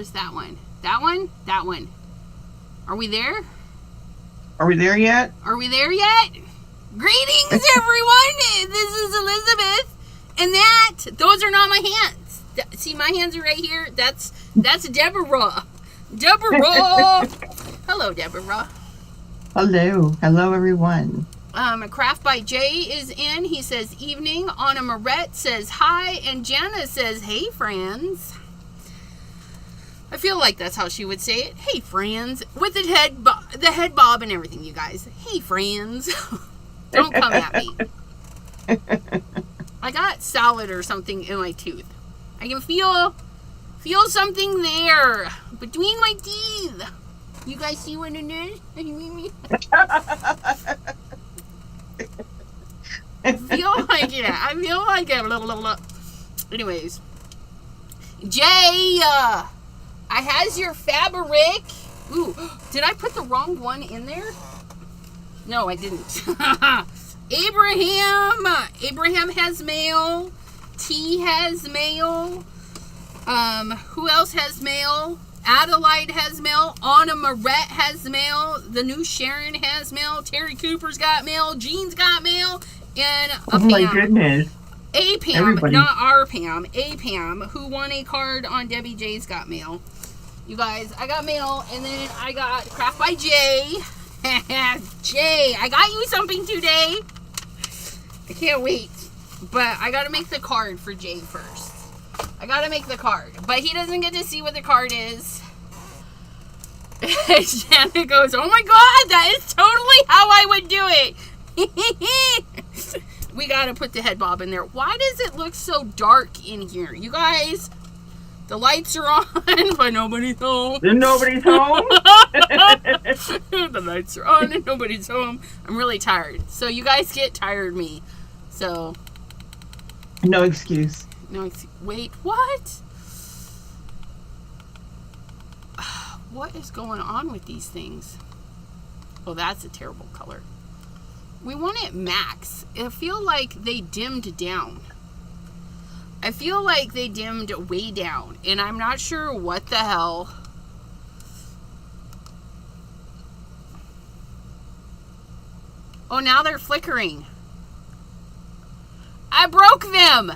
Where's that one? That one? That one. Are we there? Are we there yet? Are we there yet? Greetings, everyone. This is Elizabeth. And those are not my hands. See, my hands are right here. That's Deborah. Deborah. Hello, Deborah. Hello, everyone. Craft by Jay is in. He says evening. Anna Moret says hi, and Jana says hey, friends. I feel like that's how she would say it. Hey, friends, with the head bob and everything, you guys. Hey, friends. Don't come at me. I got salad or something in my tooth. I can feel something there between my teeth. You guys see what it is? I feel like it. I feel like it. Anyways, Jay, I has your fabric. Ooh, did I put the wrong one in there? No, I didn't. Abraham has mail. T has mail. Who else has mail? Adelaide has mail. Anna Moret has mail. The new Sharon has mail. Terry Cooper's got mail. Jean's got mail. And oh Pam. my goodness. A Pam, everybody. Not our Pam. A Pam, who won a card on Debbie J's got mail. You guys, I got mail, and then I got Craft by Jay. Jay, I got you something today. I can't wait. But I gotta make the card for Jay first. I gotta make the card. But he doesn't get to see what the card is. Shannon goes, oh my god, that is totally how I would do it. We gotta put the head bob in there. Why does it look so dark in here? You guys, the lights are on, but nobody's home. Then nobody's home? The lights are on and nobody's home. I'm really tired. So you guys get tired of me. So. No excuse. Wait, what? What is going on with these things? Oh, that's a terrible color. We want it max. I feel like they dimmed down. I feel like they dimmed way down. And I'm not sure what the hell. Oh, now they're flickering. I broke them.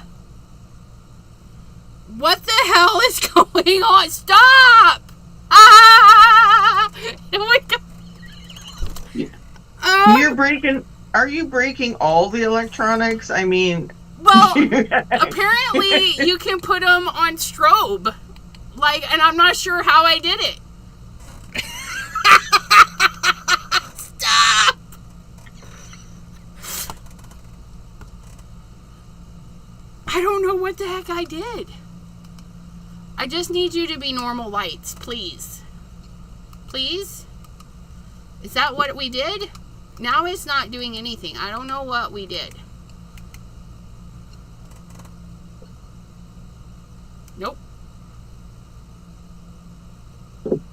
What the hell is going on? Stop! Ah! Oh my god. Are you breaking all the electronics? I mean, well, apparently you can put them on strobe. And I'm not sure how I did it. Stop! I don't know what the heck I did. I just need you to be normal lights, please. Please? Is that what we did? Now it's not doing anything. I don't know what we did. Nope.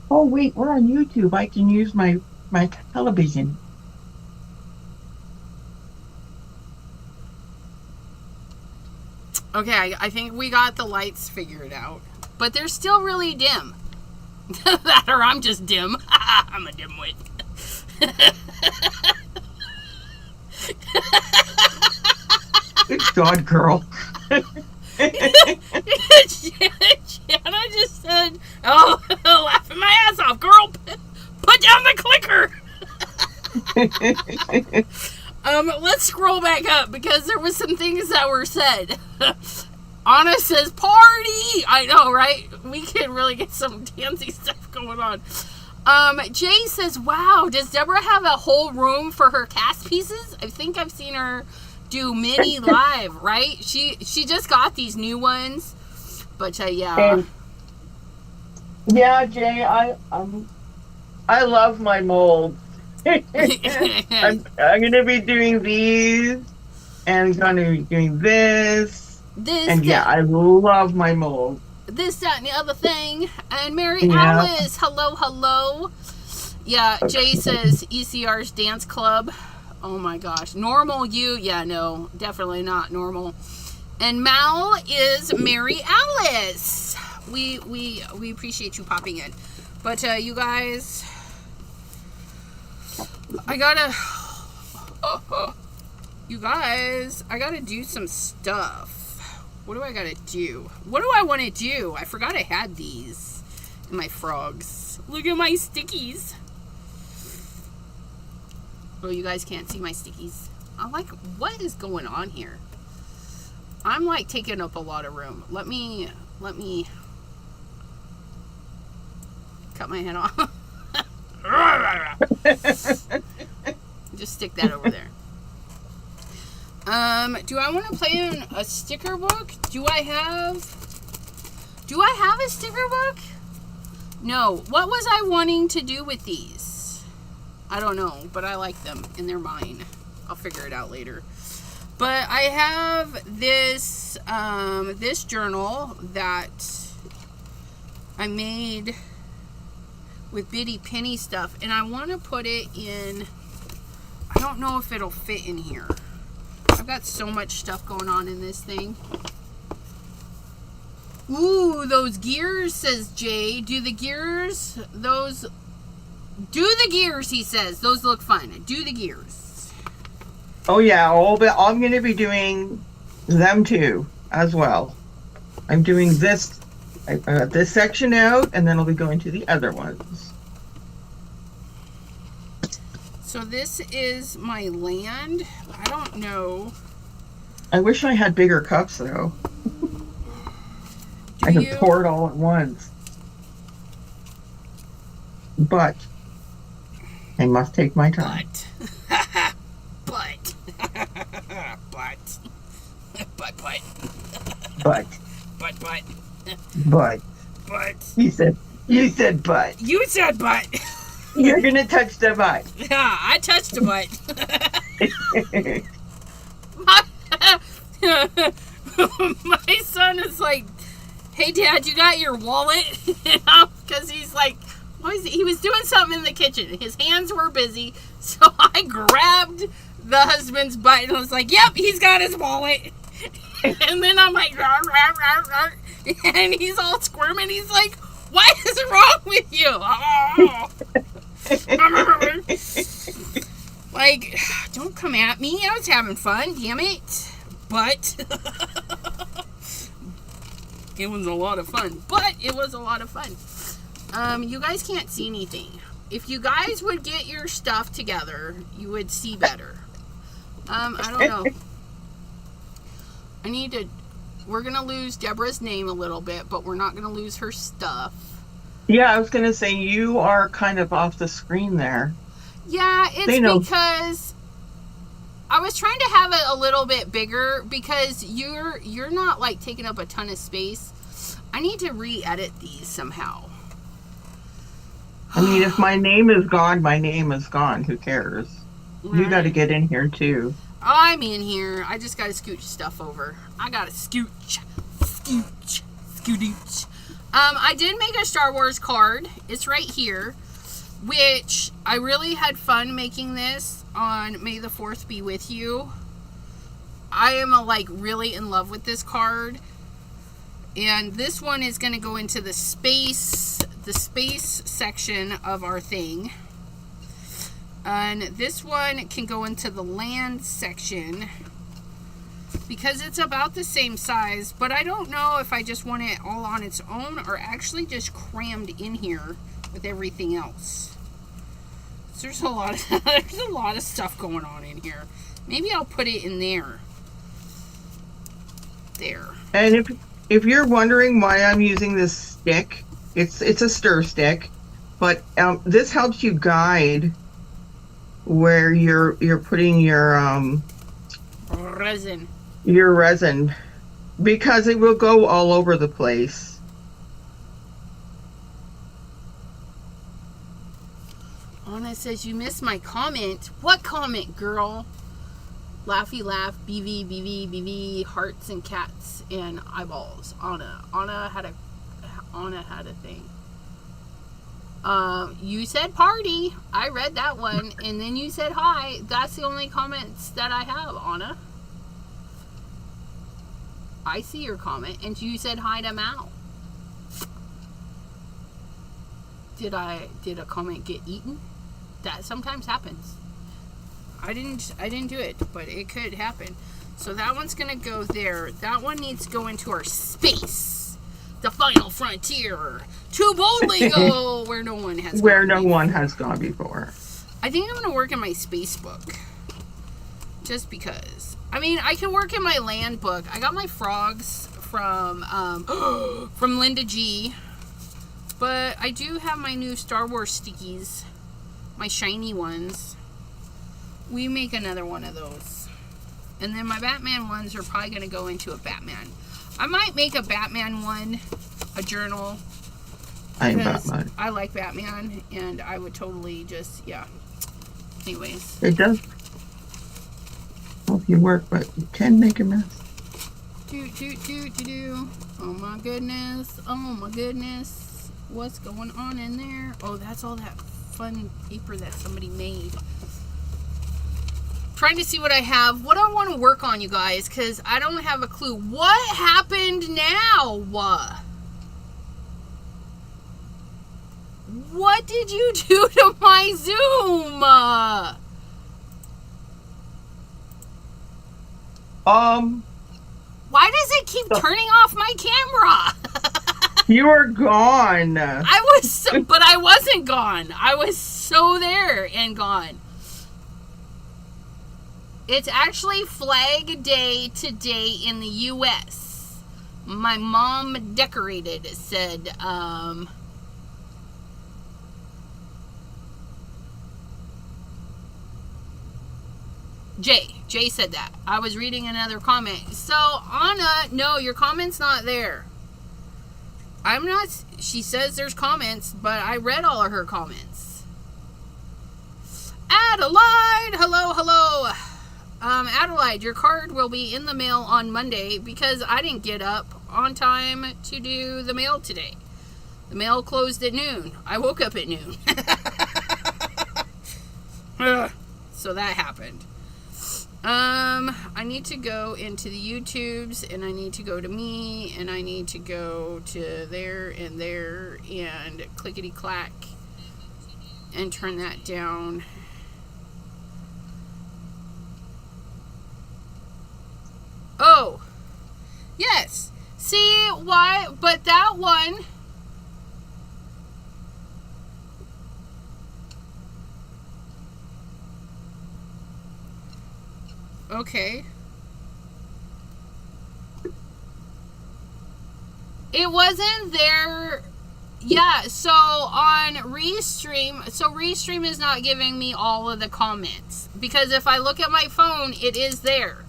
Oh, wait, we're on YouTube. I can use my television. Okay, I think we got the lights figured out. But they're still really dim. That or I'm just dim. I'm a dimwit. Good God, girl. Jana just said, oh, laughing my ass off. Girl, put down the clicker. Let's scroll back up because there was some things that were said. Anna says, party! I know, right? We can really get some dancey stuff going on. Jay says, wow, does Deborah have a whole room for her cast pieces? I think I've seen her do mini live, right? She just got these new ones. But, yeah. Yeah, Jay, I love my molds. I'm going to be doing these, and I'm going to be doing this. I love my mold. This, that, and the other thing. And Mary Alice, hello. Yeah, Jay says ECR's dance club. Oh my gosh. Normal you? Yeah, no, definitely not normal. And Mal is Mary Alice. we appreciate you popping in. But you guys, I gotta do some stuff. What do I gotta do? What do I want to do? I forgot I had these in my frogs. Look at my stickies. Oh, you guys can't see my stickies. I'm like, what is going on here? I'm like taking up a lot of room. Let me cut my head off. Just stick that over there. Do I want to play in a sticker book? Do I have a sticker book? No. What was I wanting to do with these? I don't know, but I like them and they're mine. I'll figure it out later. But I have this this journal that I made with Bitty Penny stuff, and I want to put it in. I don't know if it'll fit in here. I've got so much stuff going on in this thing. Ooh, those gears, says Jay. Do the gears, he says. Those look fun. Do the gears. Oh yeah, I'm going to be doing them too, as well. I'm doing this. I got this section out, and then I'll be going to the other ones. So this is my land. I don't know. I wish I had bigger cups, though. I could pour it all at once. But I must take my time. But. You said but. You said but. You're gonna touch the butt. Yeah, I touched the butt. My son is like, hey Dad, you got your wallet? Because he's like, he was doing something in the kitchen. His hands were busy, so I grabbed the husband's butt and I was like, yep, he's got his wallet. And then I'm like, rawr, rawr, rawr, rawr. And he's all squirming. He's like, what is wrong with you? Oh. Like, don't come at me. I was having fun, damn it. But it was a lot of fun. You guys can't see anything. If you guys would get your stuff together, you would see better. I don't know. We're going to lose Deborah's name a little bit, but we're not going to lose her stuff. Yeah, I was going to say, you are kind of off the screen there. Yeah, it's because I was trying to have it a little bit bigger because you're not like taking up a ton of space. I need to re-edit these somehow. I mean, if my name is gone, my name is gone. Who cares? Right. You got to get in here too. I'm in here. I just got to scooch stuff over. I got to scooch. I did make a Star Wars card. It's right here, which I really had fun making this on May the 4th be with you. I am really in love with this card. And this one is going to go into the space section of our thing. And this one can go into the land section because it's about the same size, but I don't know if I just want it all on its own or actually just crammed in here with everything else. So there's a lot of stuff going on in here. Maybe I'll put it in there. There. And if you're wondering why I'm using this stick, it's a stir stick, but this helps you guide where you're putting your resin. Your resin, because it will go all over the place. Anna says you missed my comment. What comment, girl? Laughy laugh, BV, BV, BV, hearts and cats and eyeballs. Anna had a thing. You said party. I read that one, and then you said hi. That's the only comments that I have, Anna. I see your comment, and you said hi to Mal. Did a comment get eaten? That sometimes happens. I didn't do it, but it could happen. So that one's gonna go there. That one needs to go into our space. The final frontier. To boldly go where no one has gone before. I think I'm gonna work in my space book. Just because. I mean, I can work in my land book. I got my frogs from Linda G. But I do have my new Star Wars stickies. My shiny ones. We make another one of those. And then my Batman ones are probably going to go into a Batman. I might make a Batman one, a journal. I am Batman. I like Batman, and I would totally just, yeah. Anyways. It does help you work, but you can make a mess. Oh my goodness. Oh my goodness. What's going on in there? Oh, that's all that fun paper that somebody made. Trying to see what I have. What do I want to work on, you guys? Because I don't have a clue. What happened now? What did you do to my Zoom? Why does it keep turning off my camera? You were gone. But I wasn't gone. I was so there and gone. It's actually Flag Day today in the U.S. My mom decorated, said, Jay said that. I was reading another comment. So, Anna, no, your comment's not there. She says there's comments, but I read all of her comments. Adelaide, hello. Adelaide, your card will be in the mail on Monday because I didn't get up on time to do the mail today. The mail closed at noon. I woke up at noon. So that happened. I need to go into the YouTubes, and I need to go to me, and I need to go to there, and clickety-clack, and turn that down. Oh, yes. See, why? But that one... Okay. It wasn't there. Yeah, so on Restream, Restream is not giving me all of the comments. Because if I look at my phone, it is there.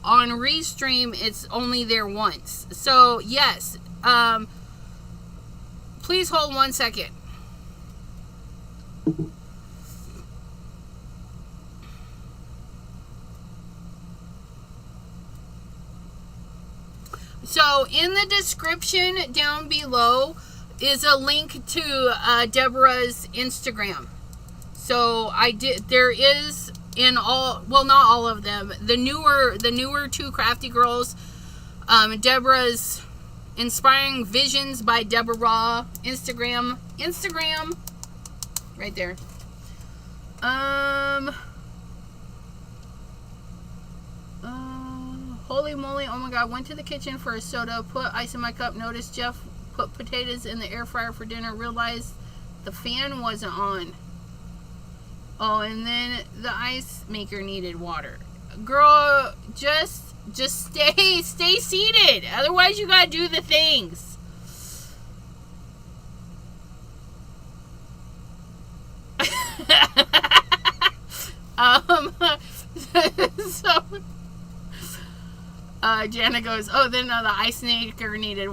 On Restream, it's only there once. So, yes. Please hold 1 second. So, in the description down below is a link to Deborah's Instagram. So, there is in all, well, not all of them, the newer two Crafty Girls, Deborah's Inspiring Visions by Deborah, Instagram, right there. Holy moly, oh my god, went to the kitchen for a soda, put ice in my cup, noticed Jeff put potatoes in the air fryer for dinner, realized the fan wasn't on. Oh, and then the ice maker needed water. Girl, just stay seated. Otherwise, you gotta do the things. So, Jana goes, oh, then the ice maker needed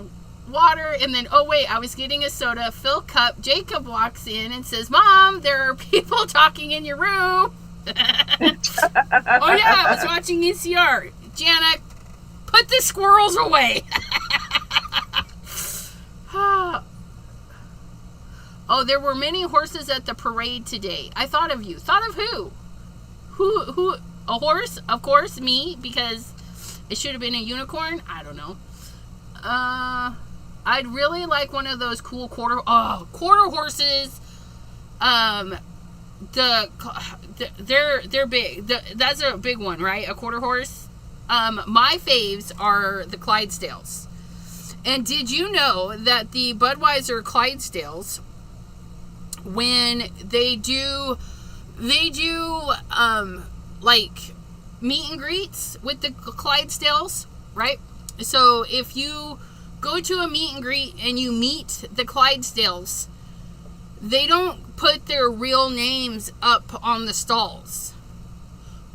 water, and then, oh wait, I was getting a soda, fill cup. Jacob walks in and says, Mom, there are people talking in your room. Oh yeah, I was watching ECR. Jana, put the squirrels away. Oh, there were many horses at the parade today. I thought of you. Thought of who? Who? A horse? Of course, me, because it should have been a unicorn. I don't know. I'd really like one of those cool quarter horses. They're big. That's a big one, right? A quarter horse. My faves are the Clydesdales. And did you know that the Budweiser Clydesdales, when they do like meet and greets with the Clydesdales, right? So if you go to a meet and greet and you meet the Clydesdales, they don't put their real names up on the stalls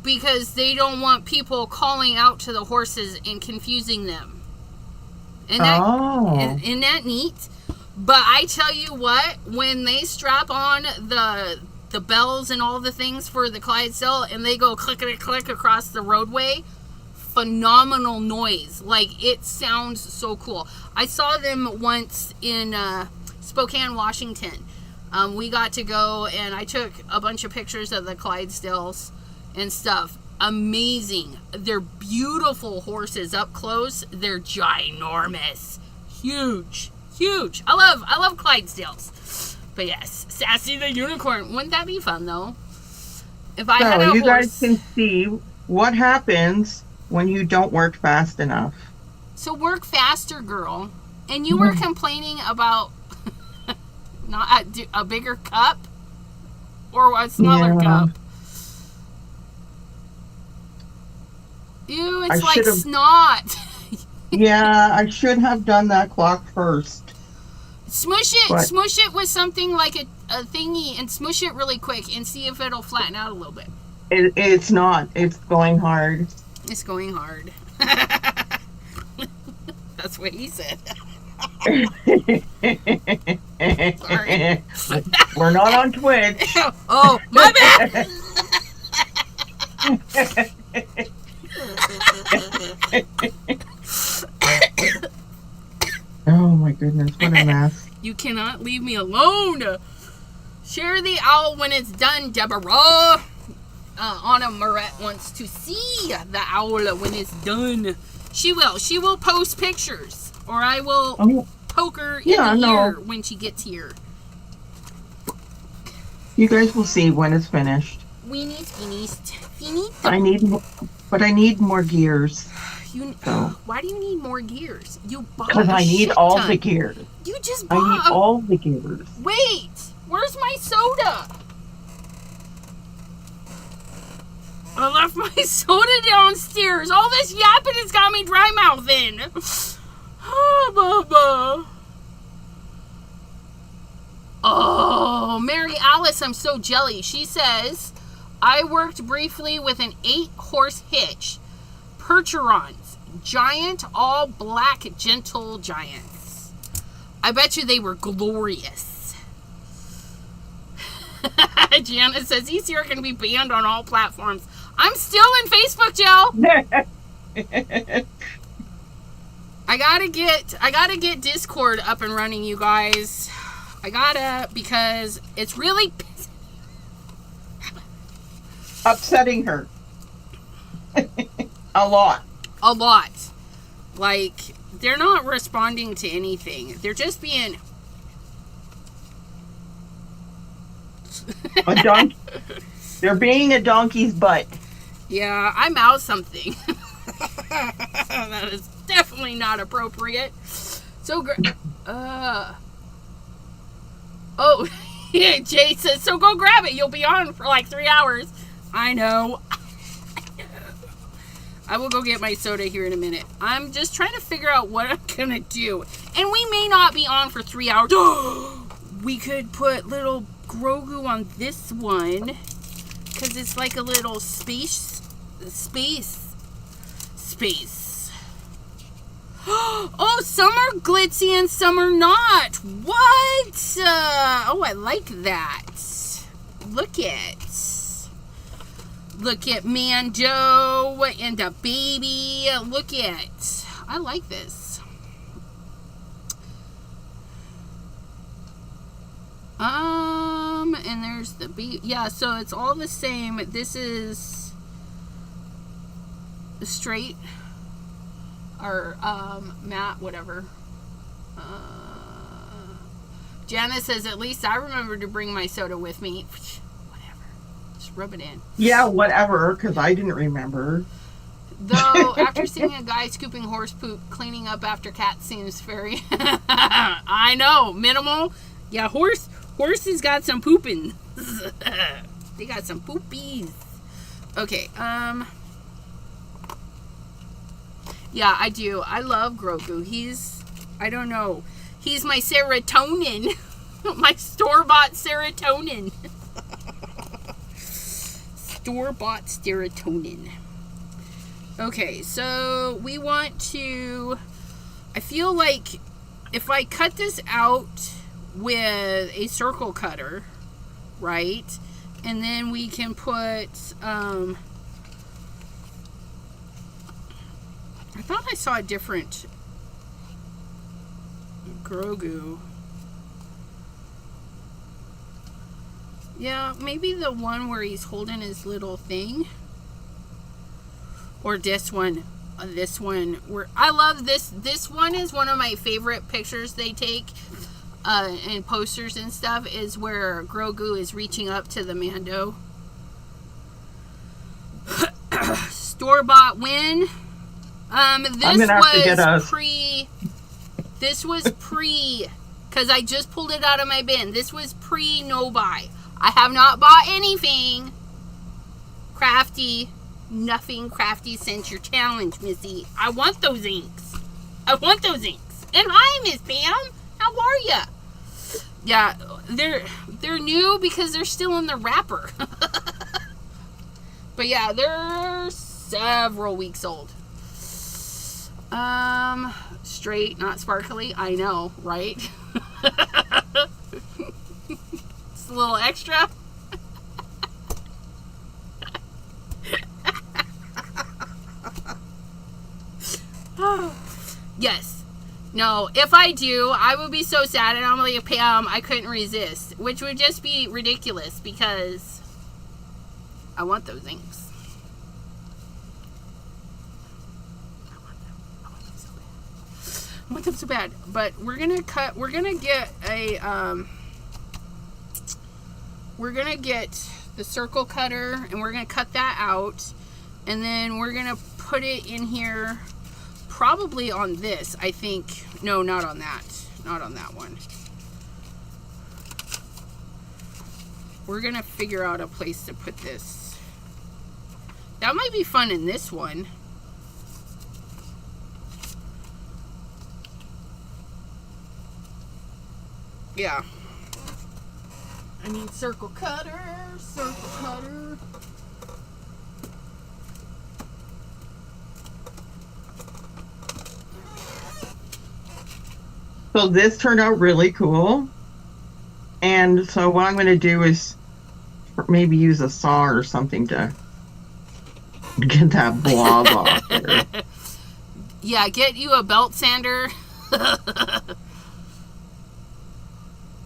because they don't want people calling out to the horses and confusing them. Isn't that neat? But I tell you what, when they strap on the bells and all the things for the Clydesdale and they go click across the roadway, phenomenal noise. Like, it sounds so cool. I saw them once in Spokane, Washington. We got to go and I took a bunch of pictures of the Clydesdales and stuff. Amazing. They're beautiful horses up close. They're ginormous. Huge. I love Clydesdales. But yes, Sassy the Unicorn. Wouldn't that be fun though? If I had a horse. You guys can see what happens when you don't work fast enough. So work faster, girl. And you were complaining about not a bigger cup or a smaller cup. Ew, it's like snot. Yeah, I should have done that clock first. Smush it with something like a thingy and smush it really quick and see if it'll flatten out a little bit. It's not. It's going hard. It's going hard. That's what he said. Sorry. We're not on Twitch. Oh, my bad. Oh my goodness, what a mess. You cannot leave me alone. Share the owl when it's done, Deborah. Anna Moret wants to see the owl when it's done. She will post pictures, or I will poke her in the ear when she gets here. You guys will see when it's finished. I need more gears. Why do you need more gears? You bought because I need all the gears. You just bought. I need all the gears. Wait, where's my soda? I left my soda downstairs. All this yapping has got me dry mouthing. Oh, Mary Alice, I'm so jelly. She says, I worked briefly with an 8-horse hitch. Percherons, giant, all black, gentle giants. I bet you they were glorious. Gianna says, ECR can be banned on all platforms. I'm still in Facebook jail. I gotta get Discord up and running, you guys. Because it's really upsetting her. A lot. Like, they're not responding to anything. They're just being a donkey. They're being a donkey's butt. Yeah, I mouthed something. That is definitely not appropriate. So, oh, yeah, Jay says, so go grab it. You'll be on for like 3 hours. I know. I will go get my soda here in a minute. I'm just trying to figure out what I'm going to do. And we may not be on for 3 hours. We could put little Grogu on this one. Because it's like a little space. Oh, some are glitzy and some are not. What? Oh, I like that. Look at Mando and a baby. I like this. And there's the baby. Yeah, so it's all the same. This is straight or matte, whatever. Janice says, at least I remember to bring my soda with me. Whatever. Just rub it in. Yeah, whatever, because I didn't remember. Though, after seeing a guy scooping horse poop, cleaning up after cats seems very... I know, minimal. Yeah, horses got some pooping. They got some poopies. Okay, yeah, I do. I love Grogu. I don't know. He's my serotonin. My store-bought serotonin. Store-bought serotonin. Okay, so we want to... I feel like if I cut this out with a circle cutter, right? And then we can put... I thought I saw a different Grogu. Yeah, maybe the one where he's holding his little thing. Or this one. This one. Where I love this. This one is one of my favorite pictures they take. And posters and stuff. Is where Grogu is reaching up to the Mando. Store-bought win. This was pre, because I just pulled it out of my bin. This was pre no buy. I have not bought anything crafty. Nothing crafty since your challenge, Missy. I want those inks. And hi, Miss Pam. How are ya? Yeah, they're new because they're still in the wrapper. But yeah, they're several weeks old. Straight, not sparkly. I know, right? It's a little extra. Yes. No, if I do, I would be so sad, and I'm like, Pam, I couldn't resist, which would just be ridiculous because I want those inks. I want them so bad. But we're gonna get the circle cutter, and we're gonna cut that out, and then we're gonna put it in here. Probably on this, I think. No, not on that. Not on that one. We're going to figure out a place to put this. That might be fun in this one. Yeah. I need circle cutter. Circle cutter. So this turned out really cool. And so what I'm going to do is maybe use a saw or something to get that blob off there. Yeah, get you a belt sander.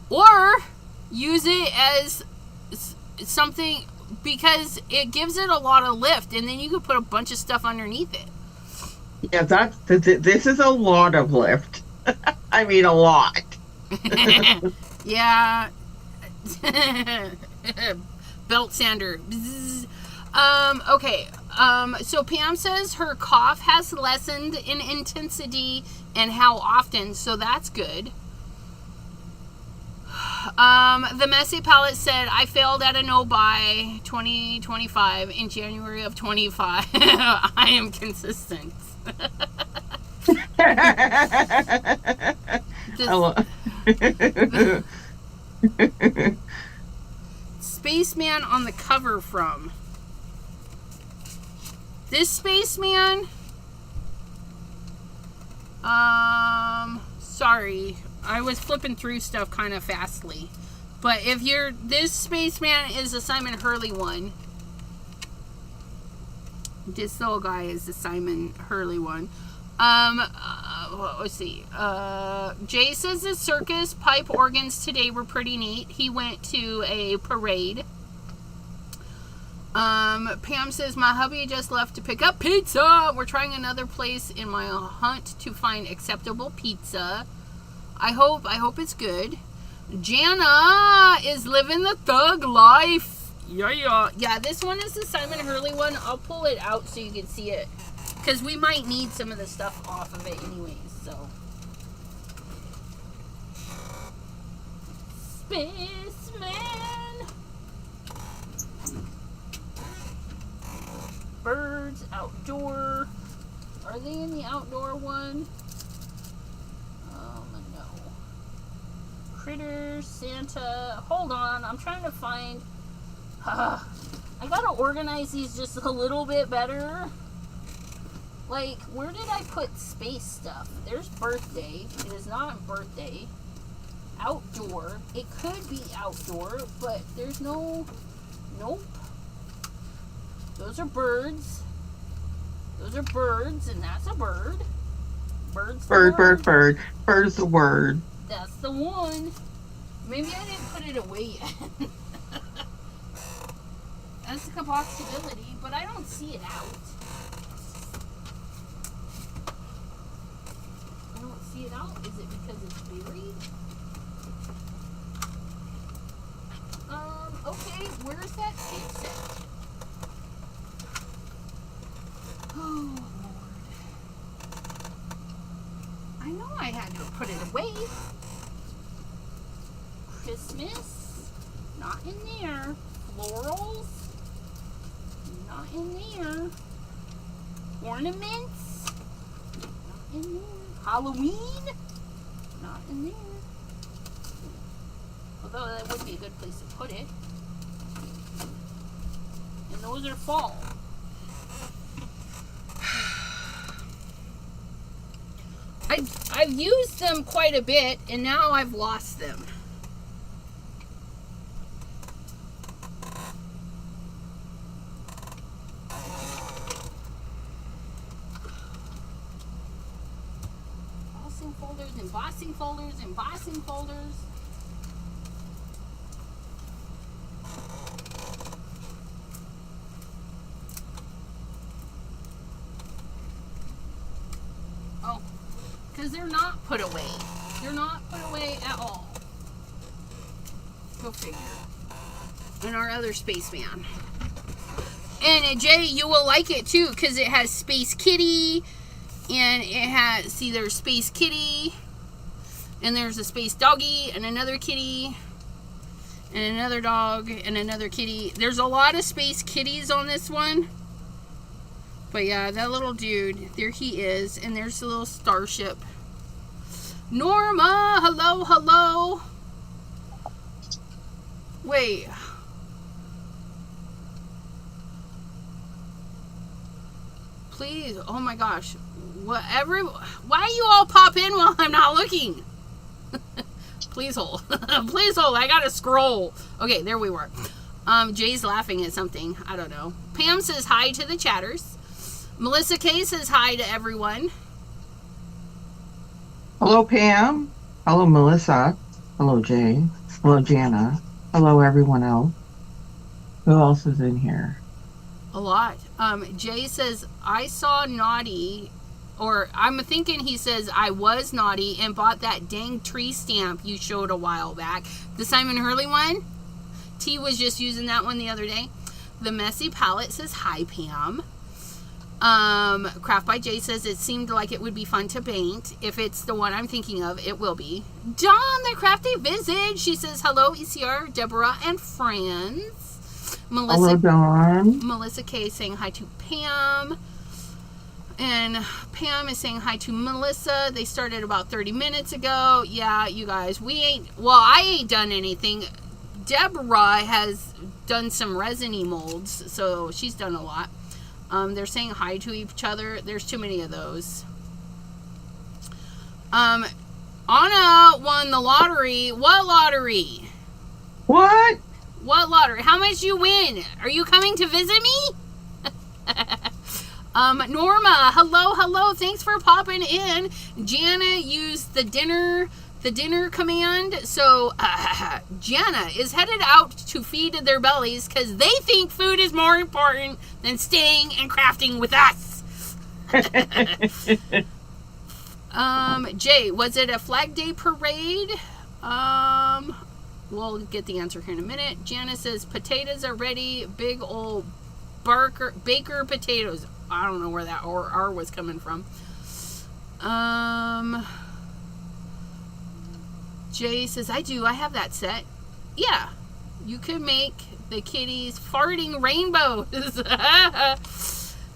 Or use it as something, because it gives it a lot of lift, and then you can put a bunch of stuff underneath it. Yeah, this is a lot of lift. I mean, a lot. Yeah. Belt sander. Okay. So Pam says her cough has lessened in intensity and how often, so that's good. The Messy Palette said, I failed at a no-buy 2025 in January of 25. I am consistent. Spaceman on the cover from. This Spaceman? Sorry. I was flipping through stuff kind of fastly. But if you're... This Spaceman is a Simon Hurley one. This little guy is the Simon Hurley one. Let's see. Jay says the circus pipe organs today were pretty neat. He went to a parade. Pam says my hubby just left to pick up pizza. We're trying another place in my hunt to find acceptable pizza. I hope it's good. Jana is living the thug life. Yeah, this one is the Simon Hurley one. I'll pull it out so you can see it. Because we might need some of the stuff off of it anyways, so. Spaceman. Birds, outdoor. Are they in the outdoor one? No. Critters, Santa. Hold on, I'm trying to find. I gotta organize these just a little bit better. Like, where did I put space stuff? There's birthday. It is not birthday. Outdoor. It could be outdoor, but there's no. Nope. Those are birds. Those are birds, and that's a bird. Bird's the Bird. word. Bird's the word. That's the one. Maybe I didn't put it away yet. That's the combustibility, but I don't see it out. I don't see it out. Is it because it's buried? Okay, where's that tape set? Oh, Lord. I know I had to put it away. Christmas, not in there. Florals, not in there. Ornaments, not in there. Halloween, not in there. Although that would be a good place to put it. And those are fall. I've used them quite a bit, and now I've lost them. Embossing folders. Oh, because they're not put away. They're not put away at all. Go figure. And our other spaceman. And Jay, you will like it too, because it has Space Kitty, and it has, see, there's Space Kitty, and there's a Space Doggy, and another kitty, and another dog, and another kitty. There's a lot of Space Kitties on this one. But yeah, that little dude, there he is, and there's the little starship. Norma, hello, hello. Wait. Please, oh my gosh. Why you all pop in while I'm not looking? Please hold. Please hold. I gotta scroll. Okay, there we were. Jay's laughing at something. I don't know. Pam says hi to the chatters. Melissa K says hi to everyone. Hello, Pam. Hello, Melissa. Hello, Jay. Hello, Jana. Hello, everyone else. Who else is in here? A lot. Jay says, I saw naughty, or I'm thinking he says, I was naughty and bought that dang tree stamp you showed a while back. The Simon Hurley one? T was just using that one the other day. The Messy Palette says, hi, Pam. Craft by Jay says, it seemed like it would be fun to paint. If it's the one I'm thinking of, it will be. Dawn, the Crafty Visage, she says, hello, ECR, Deborah, and friends. Melissa, hello, Dawn. Melissa K saying hi to Pam. And Pam is saying hi to Melissa. They started about 30 minutes ago. Yeah, you guys, I ain't done anything. Deborah has done some resiny molds, so she's done a lot. They're saying hi to each other. There's too many of those. Anna won the lottery. What lottery? What? What lottery? How much you win? Are you coming to visit me? Norma, hello. Thanks for popping in. Jana used the dinner command. So Jana is headed out to feed their bellies because they think food is more important than staying and crafting with us. Jay, was it a Flag Day parade? We'll get the answer here in a minute. Janice says, potatoes are ready. Big old baker potatoes. I don't know where that R was coming from. Jay says, I do. I have that set. Yeah. You could make the kitties farting rainbows.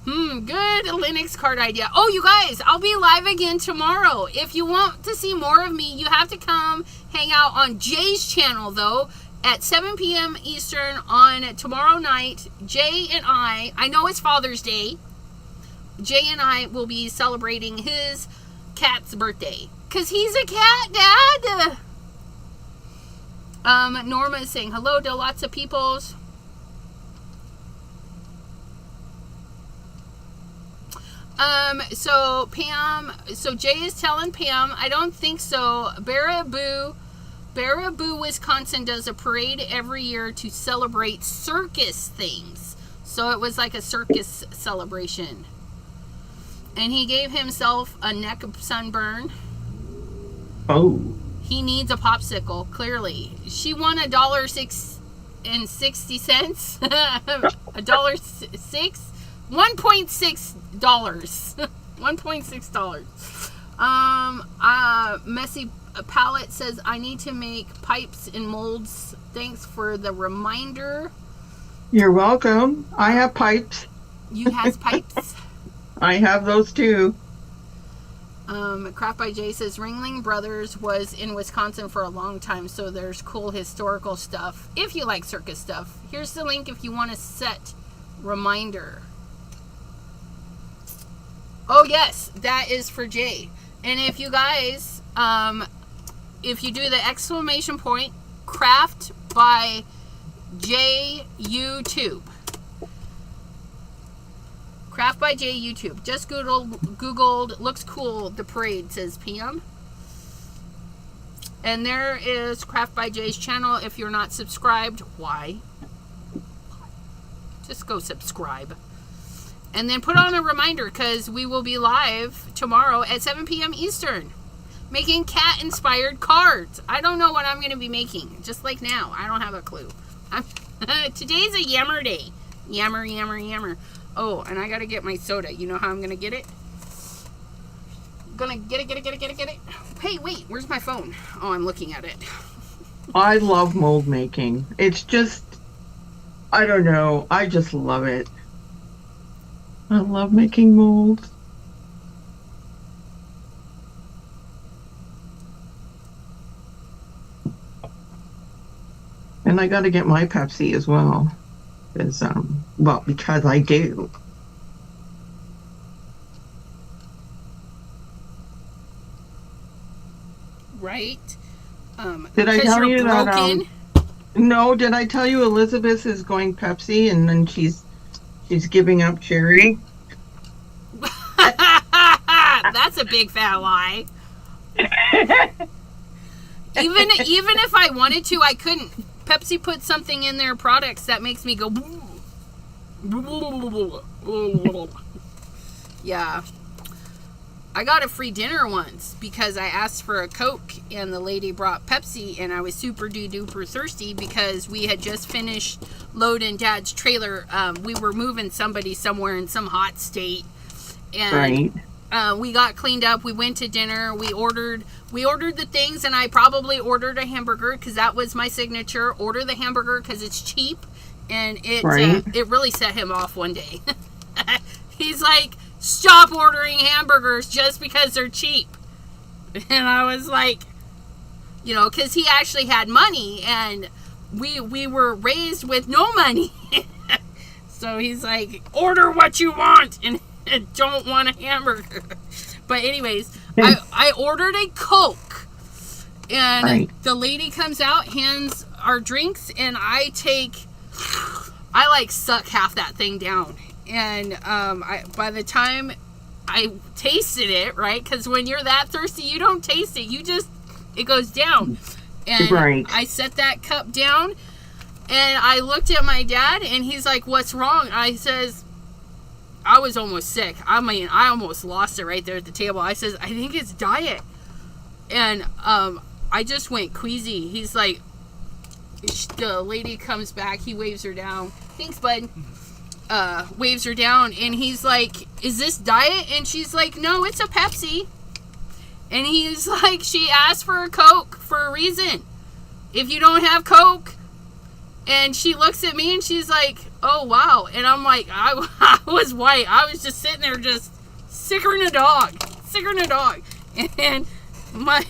Good Linux card idea. Oh, you guys, I'll be live again tomorrow. If you want to see more of me, you have to come hang out on Jay's channel, though, at 7 p.m. Eastern on tomorrow night. Jay and I know it's Father's Day. Jay and I will be celebrating his cat's birthday. Because he's a cat, Dad. Norma is saying hello to lots of peoples. So Pam, so Jay is telling Pam, I don't think so. Baraboo, Wisconsin does a parade every year to celebrate circus things. So it was like a circus celebration. And he gave himself a neck sunburn. Oh. He needs a popsicle, clearly. She won $1.60. $1.06. $1.6. $1.6. Messy Palette says, I need to make pipes and molds. Thanks for the reminder. You're welcome. I have pipes. You has pipes? I have those too. Craft by Jay says, Ringling Brothers was in Wisconsin for a long time, so there's cool historical stuff. If you like circus stuff, here's the link if you want to set reminder. Oh yes, that is for Jay. And if you guys, if you do the exclamation point, Craft by Jay YouTube. Craft by Jay YouTube. Just Googled, looks cool, the parade, says PM. And there is Craft by Jay's channel. If you're not subscribed, why? Just go subscribe. And then put on a reminder, because we will be live tomorrow at 7 p.m. Eastern. Making cat-inspired cards. I don't know what I'm going to be making. Just like now. I don't have a clue. Today's a yammer day. Yammer, yammer, yammer. Oh, and I got to get my soda. You know how I'm going to get it? Gonna get it. Hey, wait. Where's my phone? Oh, I'm looking at it. I love mold making. It's just, I don't know. I just love it. I love making molds. And I got to get my Pepsi as well. Because, because I do. Right? Did I tell you that? No, did I tell you Elizabeth is going Pepsi and then she's giving up cherry? That's a big fat lie. Even if I wanted to, I couldn't. Pepsi put something in their products that makes me go. Yeah. I got a free dinner once because I asked for a Coke and the lady brought Pepsi, and I was super duper thirsty because we had just finished loading Dad's trailer. We were moving somebody somewhere in some hot state, and we got cleaned up. We went to dinner. We ordered the things, and I probably ordered a hamburger because that was my signature. Order the hamburger because it's cheap, and it really set him off one day. He's like, stop ordering hamburgers just because they're cheap. And I was like, because he actually had money, and we were raised with no money. So he's like, order what you want and don't want a hamburger. But anyways, I ordered a Coke, and the lady comes out, hands our drinks, and I suck half that thing down. And by the time I tasted it, right, because when you're that thirsty, you don't taste it. It goes down. And I set that cup down, and I looked at my dad, and he's like, what's wrong? I I was almost sick. I mean, I almost lost it right there at the table. I says, I think it's diet. And I just went queasy. He's like, the lady comes back. He waves her down. Thanks, bud. Waves her down. And he's like, is this diet? And she's like, no, it's a Pepsi. And he's like, she asked for a Coke for a reason. If you don't have Coke. And she looks at me and she's like, oh, wow. And I'm like, I was white. I was just sitting there just sicker than a dog. Sicker than a dog. And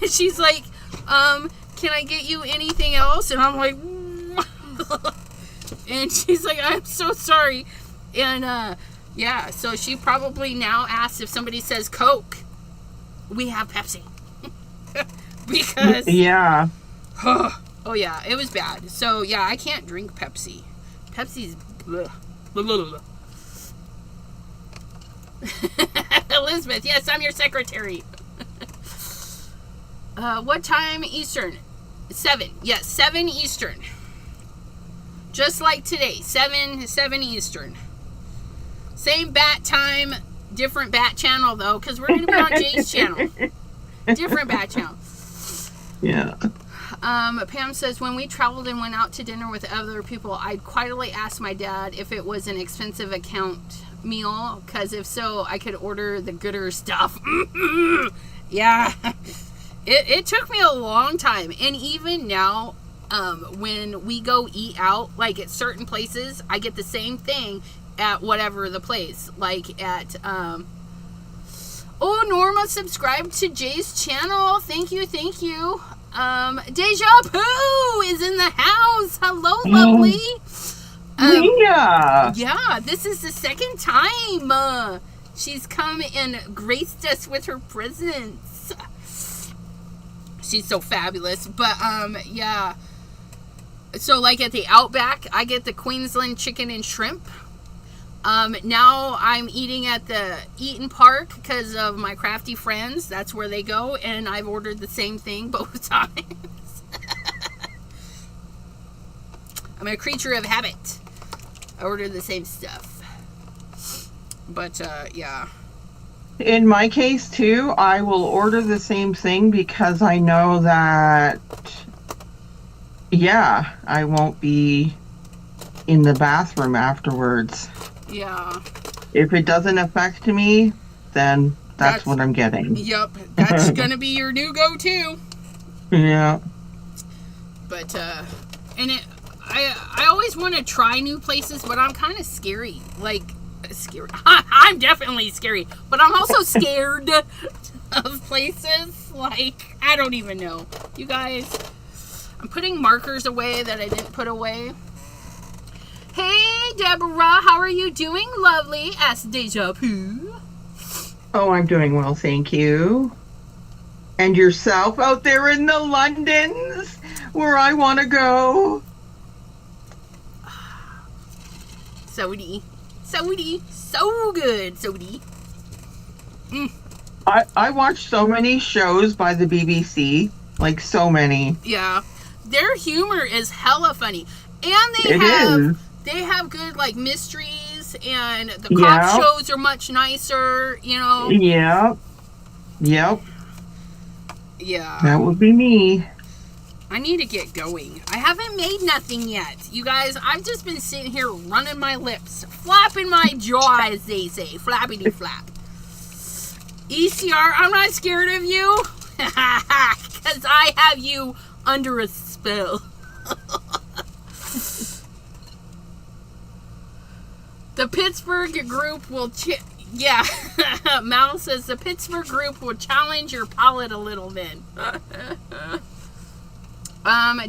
she's like, can I get you anything else? And I'm like, and she's like, I'm so sorry. And, yeah, so she probably now asks if somebody says Coke, we have Pepsi. Because. Yeah. Oh, yeah, it was bad. So, yeah, I can't drink Pepsi. Pepsi's. Blah, blah, blah, blah. Elizabeth, yes, I'm your secretary. What time Eastern? 7. Yes, 7 Eastern. Just like today, 7 Eastern. Same bat time, different bat channel, though, because we're going to be on Jay's channel. Different bat channel. Yeah. Pam says, when we traveled and went out to dinner with other people, I'd quietly ask my dad if it was an expensive account meal, because if so, I could order the gooder stuff. Yeah. It took me a long time. And even now, when we go eat out, like at certain places, I get the same thing at whatever the place. Like at, oh, Norma subscribed to Jay's channel. Thank you, thank you. Deja Poo is in the house. Hello, lovely. Yeah, this is the second time she's come and graced us with her presence. She's so fabulous. But yeah, so like at the Outback, I get the Queensland chicken and shrimp. Now I'm eating at the Eaton Park because of my crafty friends. That's where they go, and I've ordered the same thing both times. I'm a creature of habit. I ordered the same stuff. But, yeah. In my case, too, I will order the same thing because I know that, yeah, I won't be in the bathroom afterwards. Yeah. If it doesn't affect me, then that's what I'm getting. Yep. That's going to be your new go-to. Yeah. But, and I always want to try new places, but I'm kind of scary. Like, scary. I'm definitely scary, but I'm also scared of places. Like, I don't even know. You guys, I'm putting markers away that I didn't put away. Hey, Deborah, how are you doing, lovely? Asked Deja Poo. Oh, I'm doing well, thank you. And yourself out there in the Londons, where I want to go. Sody. So good, Sody. I watch so many shows by the BBC, like so many. Yeah, their humor is hella funny, and they have good like mysteries, and the cop shows are much nicer. You know. Yep. Yeah. That would be me. I need to get going. I haven't made nothing yet. You guys, I've just been sitting here running my lips, flapping my jaw, as they say. Flappity flap. ECR, I'm not scared of you. Because I have you under a spell. The Pittsburgh group will... yeah. Mal says the Pittsburgh group will challenge your palate a little then.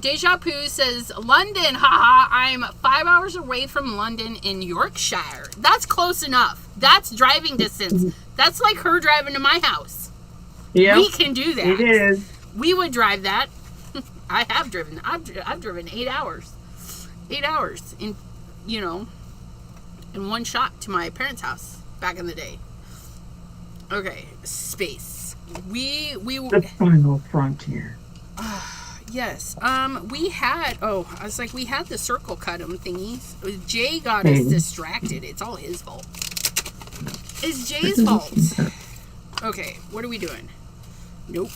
Deja Poo says, London, haha, I'm 5 hours away from London in Yorkshire. That's close enough. That's driving distance. That's like her driving to my house. Yeah, we can do that. It is. We would drive that. I have driven. I've driven 8 hours. 8 hours in, in one shot to my parents' house back in the day. Okay, space. The final frontier. Yes. We had the circle cut 'em thingies. Jay got us distracted. It's all his fault. It's Jay's fault. Okay, what are we doing? Nope.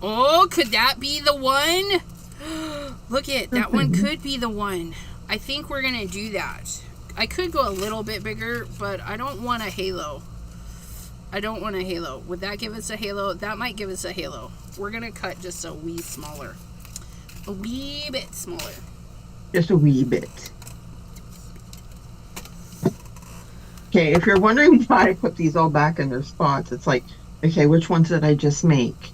Oh, could that be the one? Look it, that one could be the one. I think we're gonna do that. I could go a little bit bigger, but I don't want a halo. I don't want a halo. Would that give us a halo? That might give us a halo. We're gonna cut just a wee smaller. A wee bit smaller. Just a wee bit. Okay, if you're wondering why I put these all back in their spots, it's like, okay, which ones did I just make?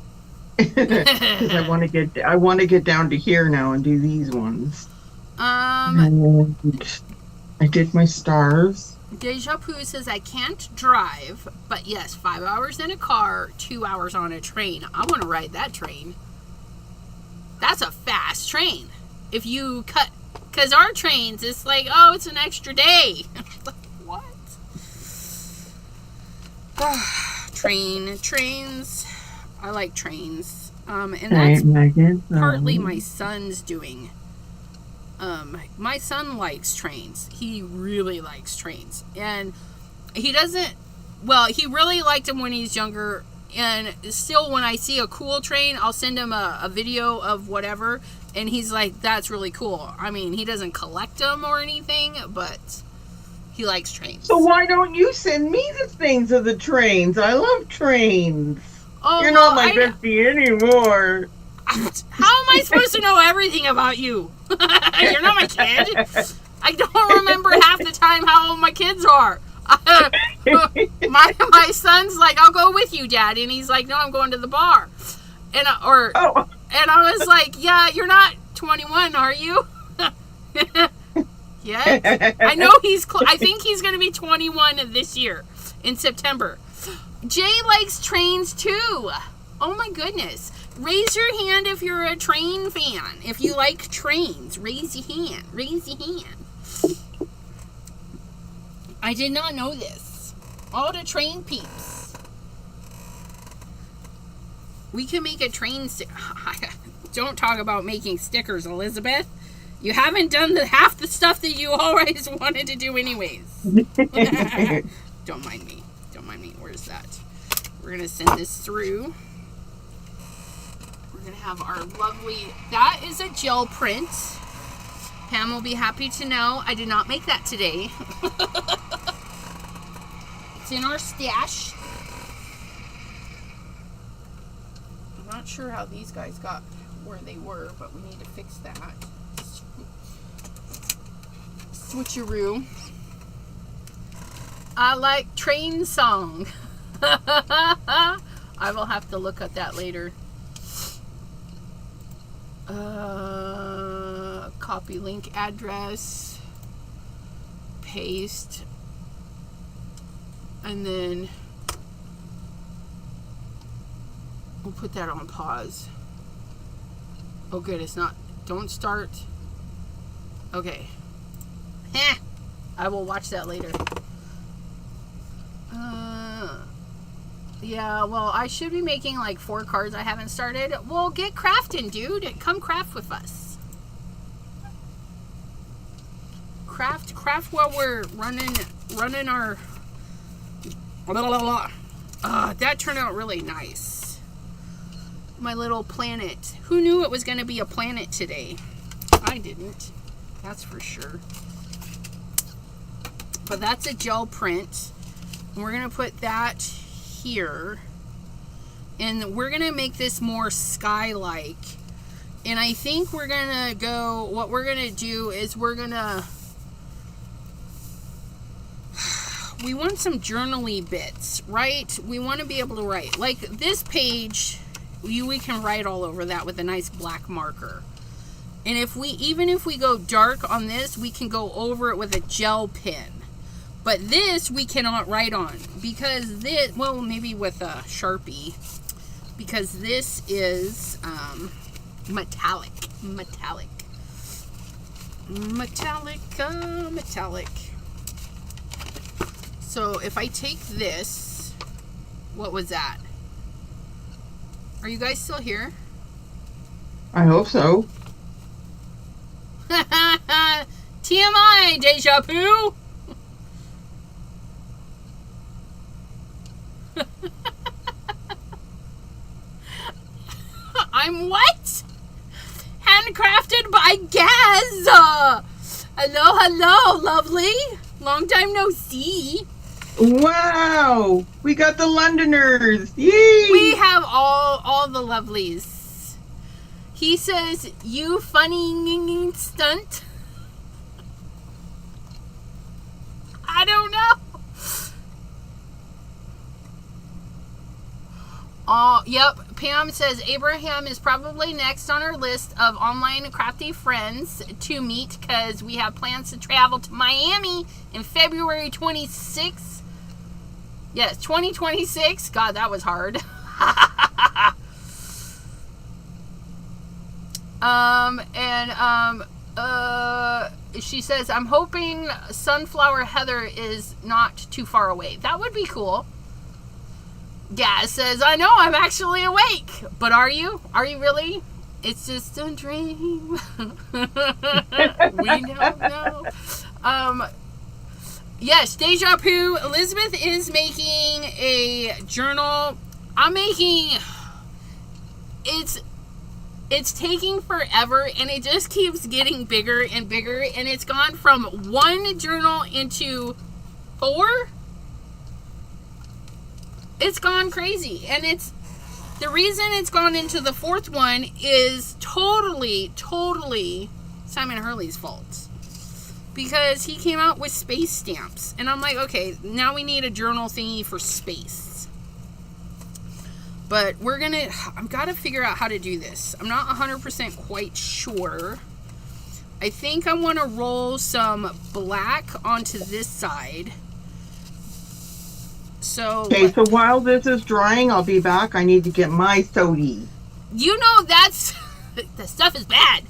Because I want to get down to here now and do these ones. And I did my stars. Deja Poo says I can't drive, but yes, 5 hours in a car, 2 hours on a train. I want to ride that train. That's a fast train. If you cut, because our trains, it's like, oh, it's an extra day. What? Trains. I like trains. And that's partly my son's doing. My son likes trains. He really likes trains. And he doesn't, well, he really liked them when he's younger. And still, when I see a cool train, I'll send him a video of whatever. And he's like, that's really cool. I mean, he doesn't collect them or anything, but he likes trains. So why don't you send me the things of the trains? I love trains. Oh, you're not my bestie anymore. How am I supposed to know everything about you? You're not my kid. I don't remember half the time how old my kids are. My son's like, I'll go with you, Dad. And he's like, no, I'm going to the bar. And I was like, yeah, you're not 21, are you? Yeah. I know I think he's going to be 21 this year in September. Jay likes trains too. Oh my goodness. Raise your hand if you're a train fan. If you like trains, raise your hand. Raise your hand. I did not know this. All the train peeps. We can make a train Don't talk about making stickers, Elizabeth. You haven't done half the stuff that you always wanted to do anyways. Don't mind me. Don't mind me. Where's that? We're going to send this through. We're going to have our lovely... That is a gel print. Pam will be happy to know I did not make that today. It's in our stash. I'm not sure how these guys got where they were, but we need to fix that. Switcheroo. I like train song. I will have to look at that later. Copy link address. Paste. And then we'll put that on pause. Oh good, it's not. Don't start. Okay. I will watch that later. Yeah, well, I should be making like 4 cards I haven't started. Well, get crafting, dude. Come craft with us. Craft while we're running our... that turned out really nice. My little planet. Who knew it was going to be a planet today? I didn't. That's for sure. But that's a gel print. And we're going to put that here. And we're going to make this more sky-like. And I think we're going to go... What we're going to do is we're going to... We want some journaly bits, right? We want to be able to write. Like this page, we can write all over that with a nice black marker. And even if we go dark on this, we can go over it with a gel pen. But this we cannot write on because this, well, maybe with a Sharpie, because this is metallic. So if I take this, what was that? Are you guys still here? I hope so. TMI, Deja Poo. I'm what? Handcrafted by Gaz. Hello, lovely. Long time no see. Wow, we got the Londoners. Yay! We have all the lovelies. He says, you funny stunt. I don't know. Yep. Pam says Abraham is probably next on our list of online crafty friends to meet because we have plans to travel to Miami in February 26th. Yes, 2026. God, that was hard. She says, I'm hoping Sunflower Heather is not too far away. That would be cool. Gaz says, I know, I'm actually awake. But are you? Are you really? It's just a dream. We don't know. Yes, Deja Poo. Elizabeth is making a journal. I'm making... It's taking forever, and it just keeps getting bigger and bigger, and it's gone from 1 journal into 4. It's gone crazy, and it's the reason it's gone into the 4th one is totally Simon Hurley's fault, because he came out with space stamps, and I'm like, okay, now we need a journal thingy for space. But I've got to figure out how to do this. I'm not 100% quite sure. I think I want to roll some black onto this side. Okay, so while this is drying, I'll be back. I need to get my sody. You know the stuff is bad.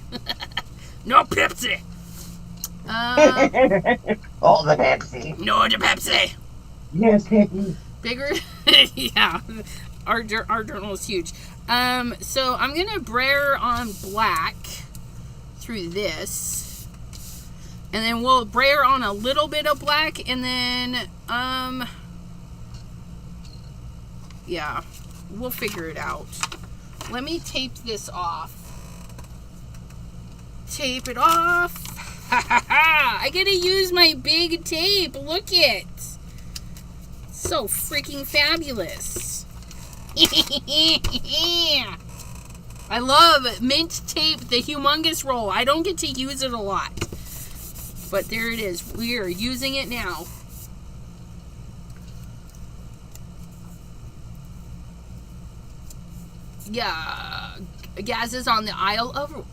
No Pepsi. All the Pepsi. No the Pepsi. Yes, Pepsi. Bigger. Yeah. Our journal is huge. So I'm going to brayer on black through this. And then we'll brayer on a little bit of black. And then, yeah, we'll figure it out. Let me tape this off. Tape it off. Ha ha ha! I get to use my big tape. Look it. So freaking fabulous. I love mint tape, the humongous roll. I don't get to use it a lot, but there it is. We are using it now. Yeah, Gaz is on the Isle of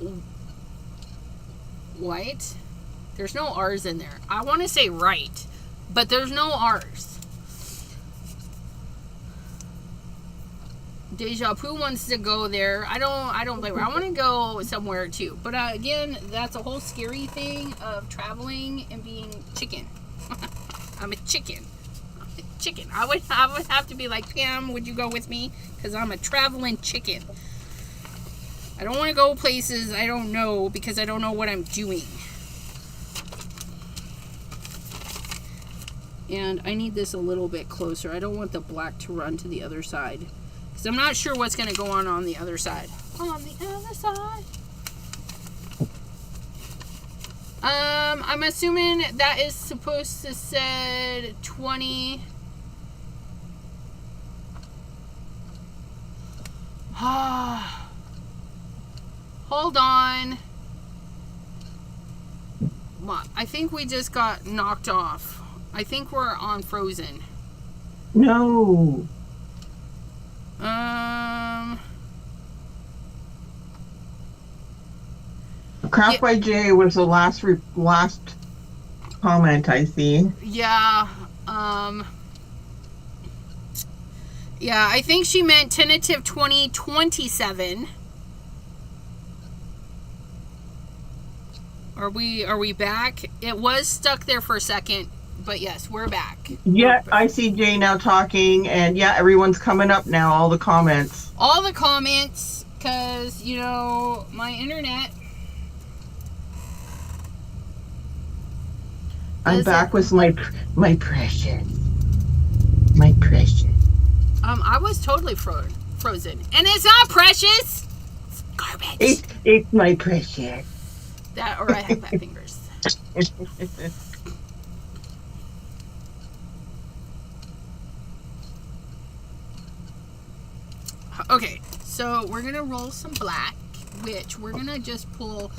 Wight. There's no R's in there. I want to say right, but there's no R's. Deja Poo wants to go there. I don't blame her. I want to go somewhere too. But again, that's a whole scary thing of traveling and being chicken. I'm a chicken. I would have to be like, Pam, would you go with me? Because I'm a traveling chicken. I don't want to go places I don't know because I don't know what I'm doing. And I need this a little bit closer. I don't want the black to run to the other side. Because I'm not sure what's going to go on the other side. On the other side. I'm assuming that is supposed to say 20. Hold on. I think we just got knocked off. I think we're on Frozen. No. Craft by Jay was the last comment I see. Yeah. Yeah, I think she meant tentative 2027. Are we back? It was stuck there for a second, but yes, we're back. Yeah, I see Jay now talking, and yeah, everyone's coming up now, all the comments. All the comments, because, you know, my internet. I'm back with my precious. My precious. I was totally frozen. And it's not precious. Garbage. It's my precious. That or I have fat fingers. Okay, so we're gonna roll some black, which we're gonna just pull,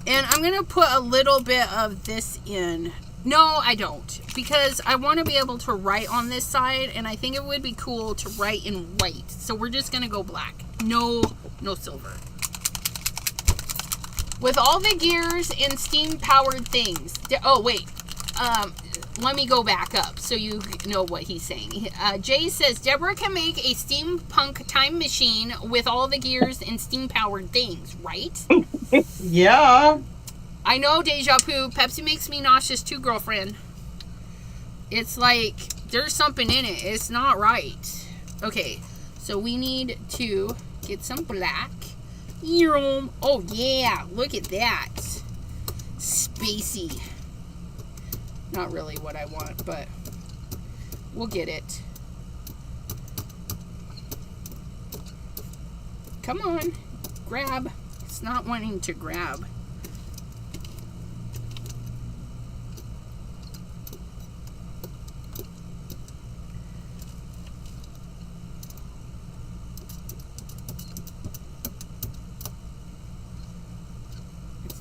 and I'm gonna put a little bit of this in. No, I don't, because I want to be able to write on this side, and I think it would be cool to write in white. So we're just gonna go black. No silver. With all the gears and steam-powered things. Oh, wait. Let me go back up so you know what he's saying. Jay says, Deborah can make a steampunk time machine with all the gears and steam-powered things, right? Yeah. I know, Deja Poo. Pepsi makes me nauseous too, girlfriend. It's like, there's something in it. It's not right. Okay, so we need to get some black. Oh, yeah. Look at that. Spacey. Not really what I want, but we'll get it. Come on. Grab. It's not wanting to grab.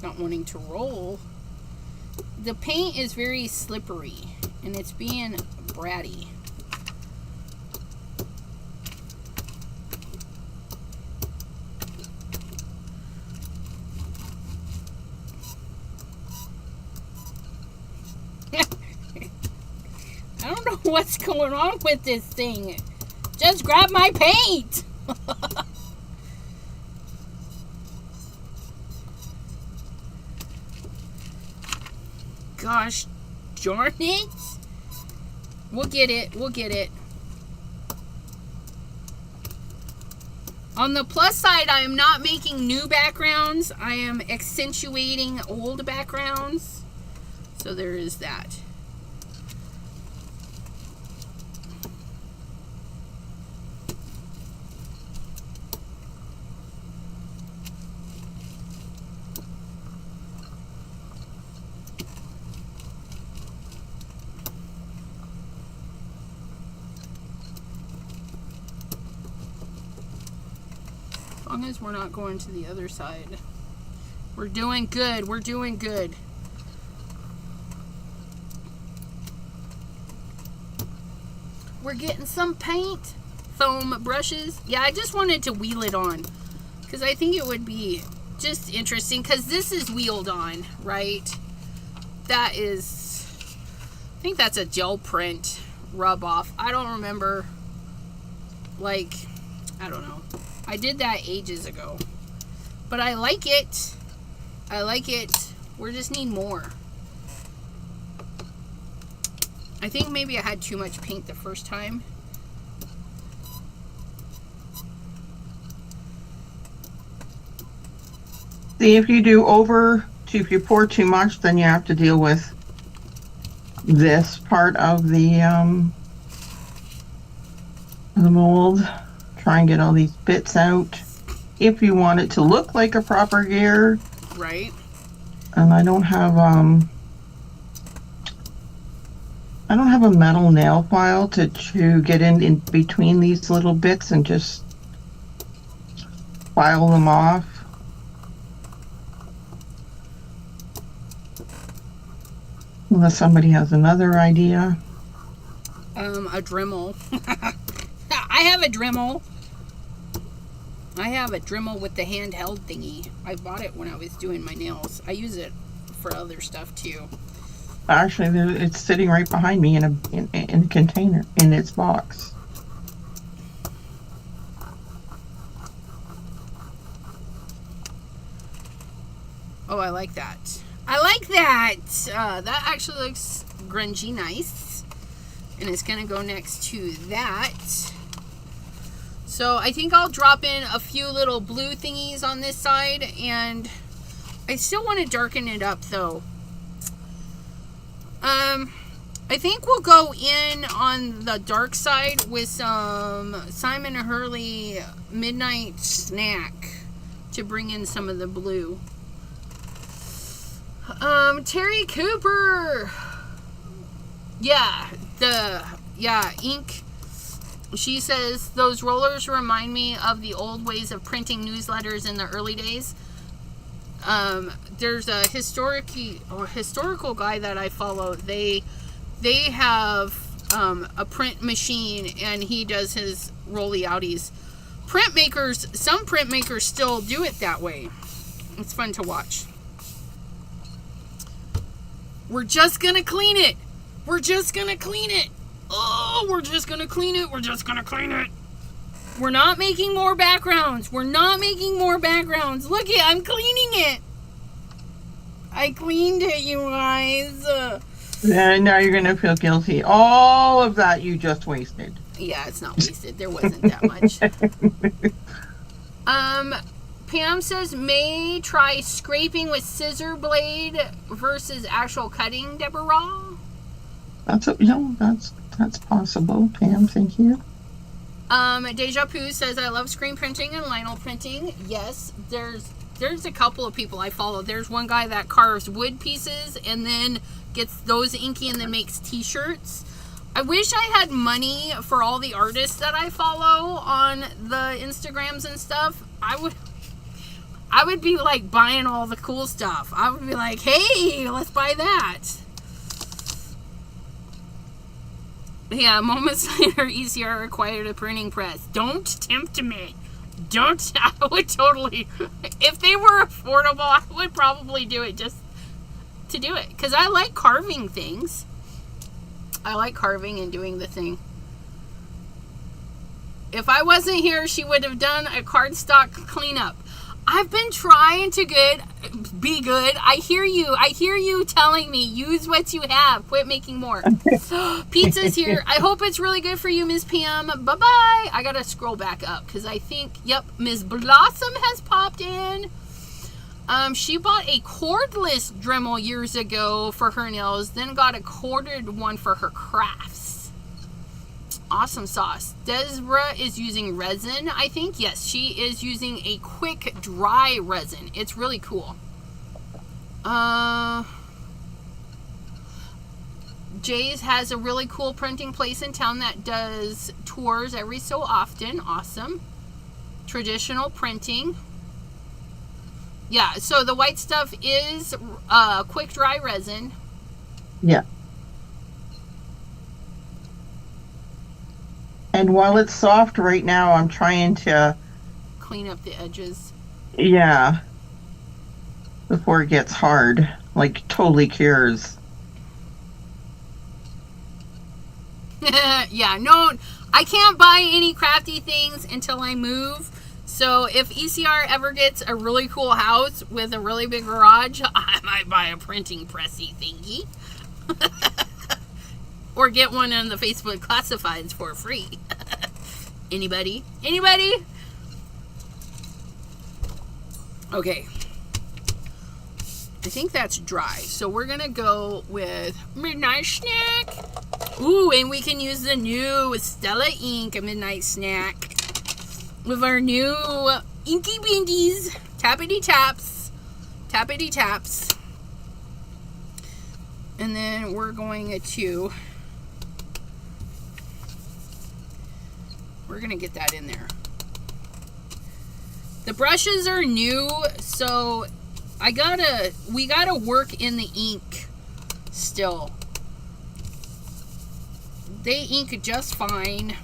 Not wanting to roll. The paint is very slippery and it's being bratty. I don't know what's going on with this thing. Just grab my paint. Gosh darn it. We'll get it. We'll get it. On the plus side, I am not making new backgrounds. I am accentuating old backgrounds. So there is that. As long as we're not going to the other side. We're doing good. We're doing good. We're getting some paint. Foam brushes. Yeah, I just wanted to wheel it on. Because I think it would be just interesting. Because this is wheeled on, right? That is... I think that's a gel print rub off. I don't remember. Like, I don't know. I did that ages ago. But I like it. I like it. We just need more. I think maybe I had too much paint the first time. See, if you if you pour too much, then you have to deal with this part of the mold. Try and get all these bits out. If you want it to look like a proper gear. Right. And I don't have a metal nail file to get in between these little bits and just file them off. Unless somebody has another idea. A Dremel. I have a Dremel. I have a Dremel with the handheld thingy. I bought it when I was doing my nails. I use it for other stuff too. Actually, it's sitting right behind me in a container in its box. Oh, I like that. I like that. That actually looks grungy nice. And it's going to go next to that. So I think I'll drop in a few little blue thingies on this side. And I still want to darken it up though. I think we'll go in on the dark side with some Simon & Hurley Midnight Snack to bring in some of the blue. Terry Cooper. Yeah, ink. She says, those rollers remind me of the old ways of printing newsletters in the early days. There's a historical guy that I follow. They have a print machine, and he does his rolly outies. Some printmakers still do it that way. It's fun to watch. We're just gonna clean it. We're just gonna clean it. Oh, we're just gonna clean it. We're just gonna clean it. We're not making more backgrounds. We're not making more backgrounds. Look it, I'm cleaning it. I cleaned it, you guys. And now you're gonna feel guilty. All of that you just wasted. Yeah, it's not wasted. There wasn't that much. Pam says, may try scraping with scissor blade versus actual cutting, Deborah. That's possible, Pam. Thank you. Deja Poo says, I love screen printing and vinyl printing. Yes, there's a couple of people I follow. There's one guy that carves wood pieces and then gets those inky and then makes t-shirts. I wish I had money for all the artists that I follow on the Instagrams and stuff. I would be like buying all the cool stuff. I would be like, hey, let's buy that. Yeah, moments later, ECR required a printing press. Don't tempt me. Don't. I would totally, if they were affordable, I would probably do it just to do it. Because I like carving things. I like carving and doing the thing. If I wasn't here, she would have done a cardstock cleanup. I've been trying to be good. I hear you telling me, use what you have. Quit making more. Pizza's here. I hope it's really good for you, Ms. PM. Bye-bye. I got to scroll back up because I think, yep, Ms. Blossom has popped in. She bought a cordless Dremel years ago for her nails, then got a corded one for her crafts. Awesome sauce. Deborah is using resin, I think. Yes, she is using a quick dry resin. It's really cool. Jay's has a really cool printing place in town that does tours every so often. Awesome. Traditional printing. Yeah, so the white stuff is quick dry resin. Yeah. And while it's soft right now, I'm trying to clean up the edges. Yeah. Before it gets hard, like totally cures. Yeah, no, I can't buy any crafty things until I move. So if ECR ever gets a really cool house with a really big garage, I might buy a printing pressy thingy. Or get one on the Facebook classifieds for free. Anybody? Anybody? Okay. I think that's dry. So we're going to go with Midnight Snack. Ooh, and we can use the new Stella ink, a Midnight Snack. With our new Inky Bindies. Tappity taps. Tappity taps. And then we're going to... We're going to get that in there. The brushes are new, so we gotta work in the ink still. They ink just fine.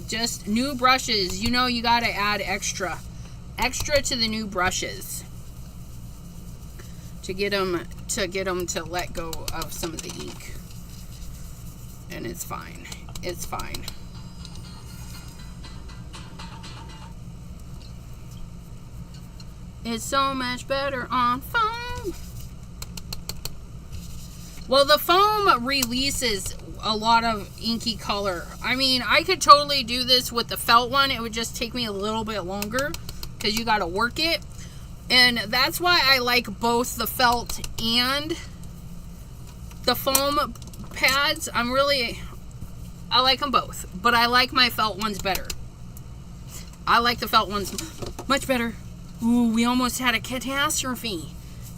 Just new brushes. You know you gotta add extra to the new brushes to get them to let go of some of the ink. And it's fine. It's fine. It's so much better on foam. Well, the foam releases a lot of inky color. I mean, I could totally do this with the felt one. It would just take me a little bit longer because you got to work it. And that's why I like both the felt and the foam pads. I like them both, but I like my felt ones better. I like the felt ones much better. Ooh, we almost had a catastrophe.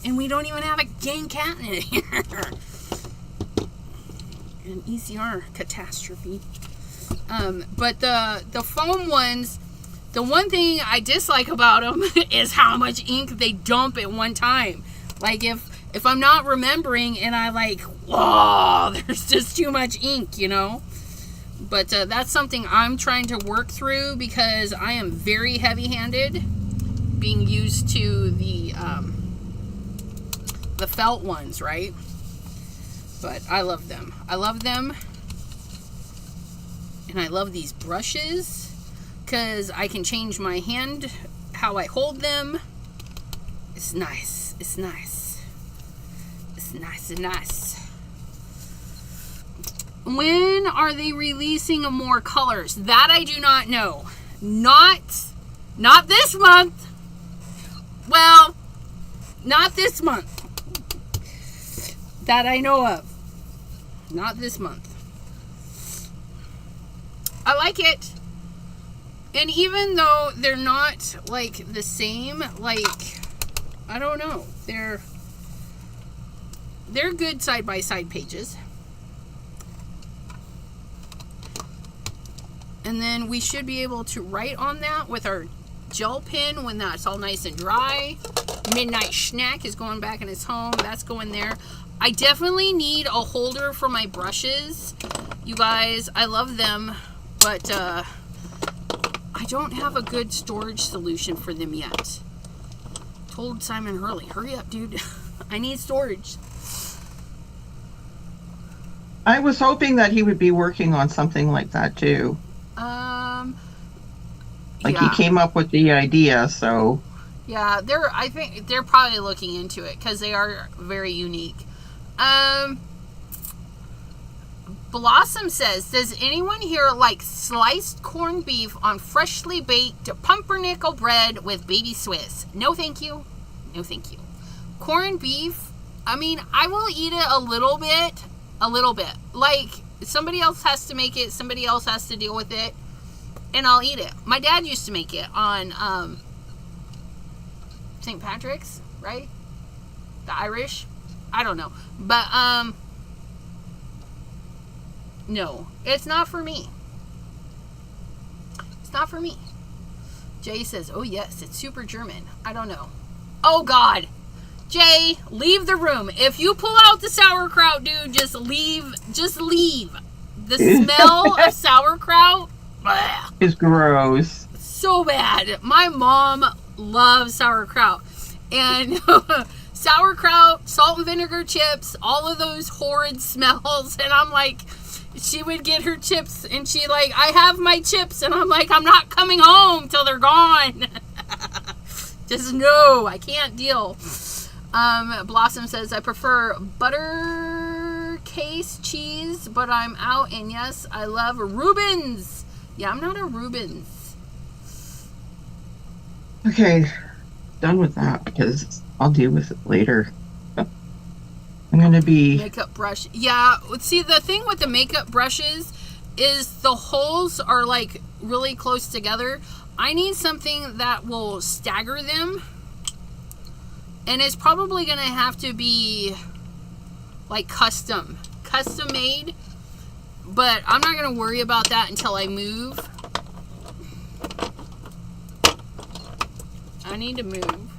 And we don't even have a dang cat in here. An ECR catastrophe. But the foam ones, the one thing I dislike about them is how much ink they dump at one time. Like if I'm not remembering and I like, whoa, there's just too much ink, you know. But that's something I'm trying to work through because I am very heavy-handed, being used to the felt ones, right? But I love them. I love them. And I love these brushes because I can change my hand, how I hold them. It's nice. It's nice. It's nice and nice. When are they releasing more colors? That I do not know. Not this month. Well, not this month. That I know of. Not this month. I like it. And even though they're not like the same, like, I don't know. They're good side-by-side pages. And then we should be able to write on that with our gel pen when that's all nice and dry. Midnight Snack is going back in his home. That's going there. I definitely need a holder for my brushes. You guys, I love them, but I don't have a good storage solution for them yet. Told Simon Hurley, hurry up, dude. I need storage. I was hoping that he would be working on something like that too. Like yeah. He came up with the idea, so. Yeah, I think they're probably looking into it because they are very unique. Blossom says, does anyone here like sliced corned beef on freshly baked pumpernickel bread with baby Swiss? No, thank you. No, thank you. Corned beef, I mean, I will eat it a little bit. Like, somebody else has to make it, somebody else has to deal with it, and I'll eat it. My dad used to make it on St. Patrick's, right? The Irish? I don't know. But, no, it's not for me. It's not for me. Jay says, oh yes, it's super German. I don't know. Oh God. Jay, leave the room. If you pull out the sauerkraut, dude, just leave. Just leave. The smell of sauerkraut is gross. So bad. My mom loves sauerkraut. And sauerkraut, salt and vinegar chips, all of those horrid smells. And I'm like, she would get her chips and she like, I have my chips. And I'm like, I'm not coming home till they're gone. Just no, I can't deal. Blossom says, I prefer butter case cheese, but I'm out. And yes, I love Reubens. Yeah, I'm not a Reubens. Okay, done with that because I'll deal with it later. I'm going to be... Makeup brush. Yeah, see, the thing with the makeup brushes is the holes are like really close together. I need something that will stagger them. And it's probably going to have to be like custom made. But I'm not going to worry about that until I move. I need to move.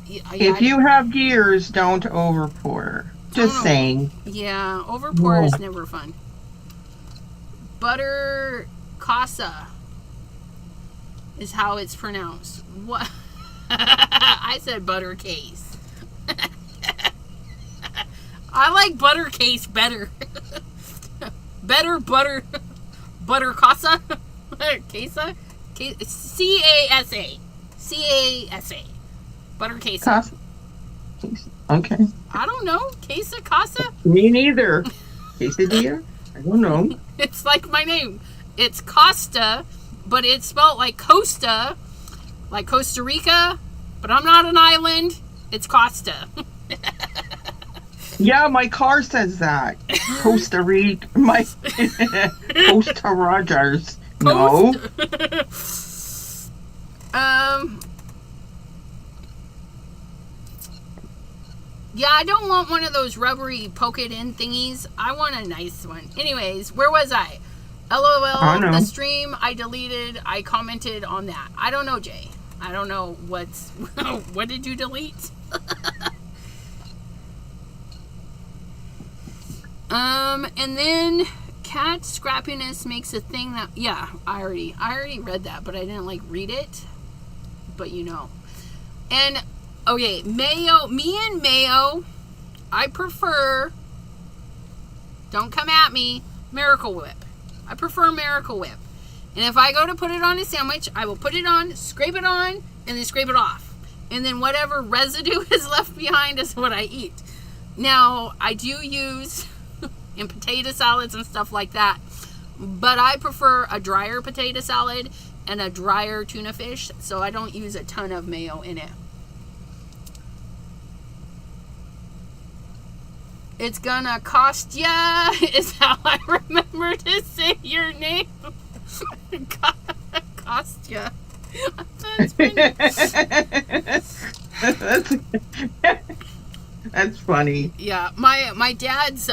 If you have gears, don't overpour. Just saying. Yeah, overpour is never fun. Butter casa is how it's pronounced. What? I said butter case. I like butter case better. Better butter casa. Casa? C-A-S-A. C-A-S-A. Butter casa. Okay. I don't know. Casa, casa? Me neither. Quesadilla? I don't know. It's like my name. It's Costa, but it's spelled like Costa, like Costa Rica, but I'm not an island. It's Costa. Yeah, my car says that. Costa Rica. My costa-rogers. No. Yeah, I don't want one of those rubbery poke it in thingies. I want a nice one. Anyways, where was I? LOL, the stream I deleted. I commented on that. I don't know, Jay. I don't know what's... what did you delete? And then cat scrappiness makes a thing that... Yeah, I already read that, but I didn't, like, read it. But you know. And... Okay, mayo, me and mayo, I prefer, don't come at me, Miracle Whip. I prefer Miracle Whip. And if I go to put it on a sandwich, I will put it on, scrape it on, and then scrape it off. And then whatever residue is left behind is what I eat. Now, I do use in potato salads and stuff like that, but I prefer a drier potato salad and a drier tuna fish, so I don't use a ton of mayo in it. It's gonna cost ya, is how I remember to say your name. Cost ya. That's funny. That's funny. Yeah, my dad's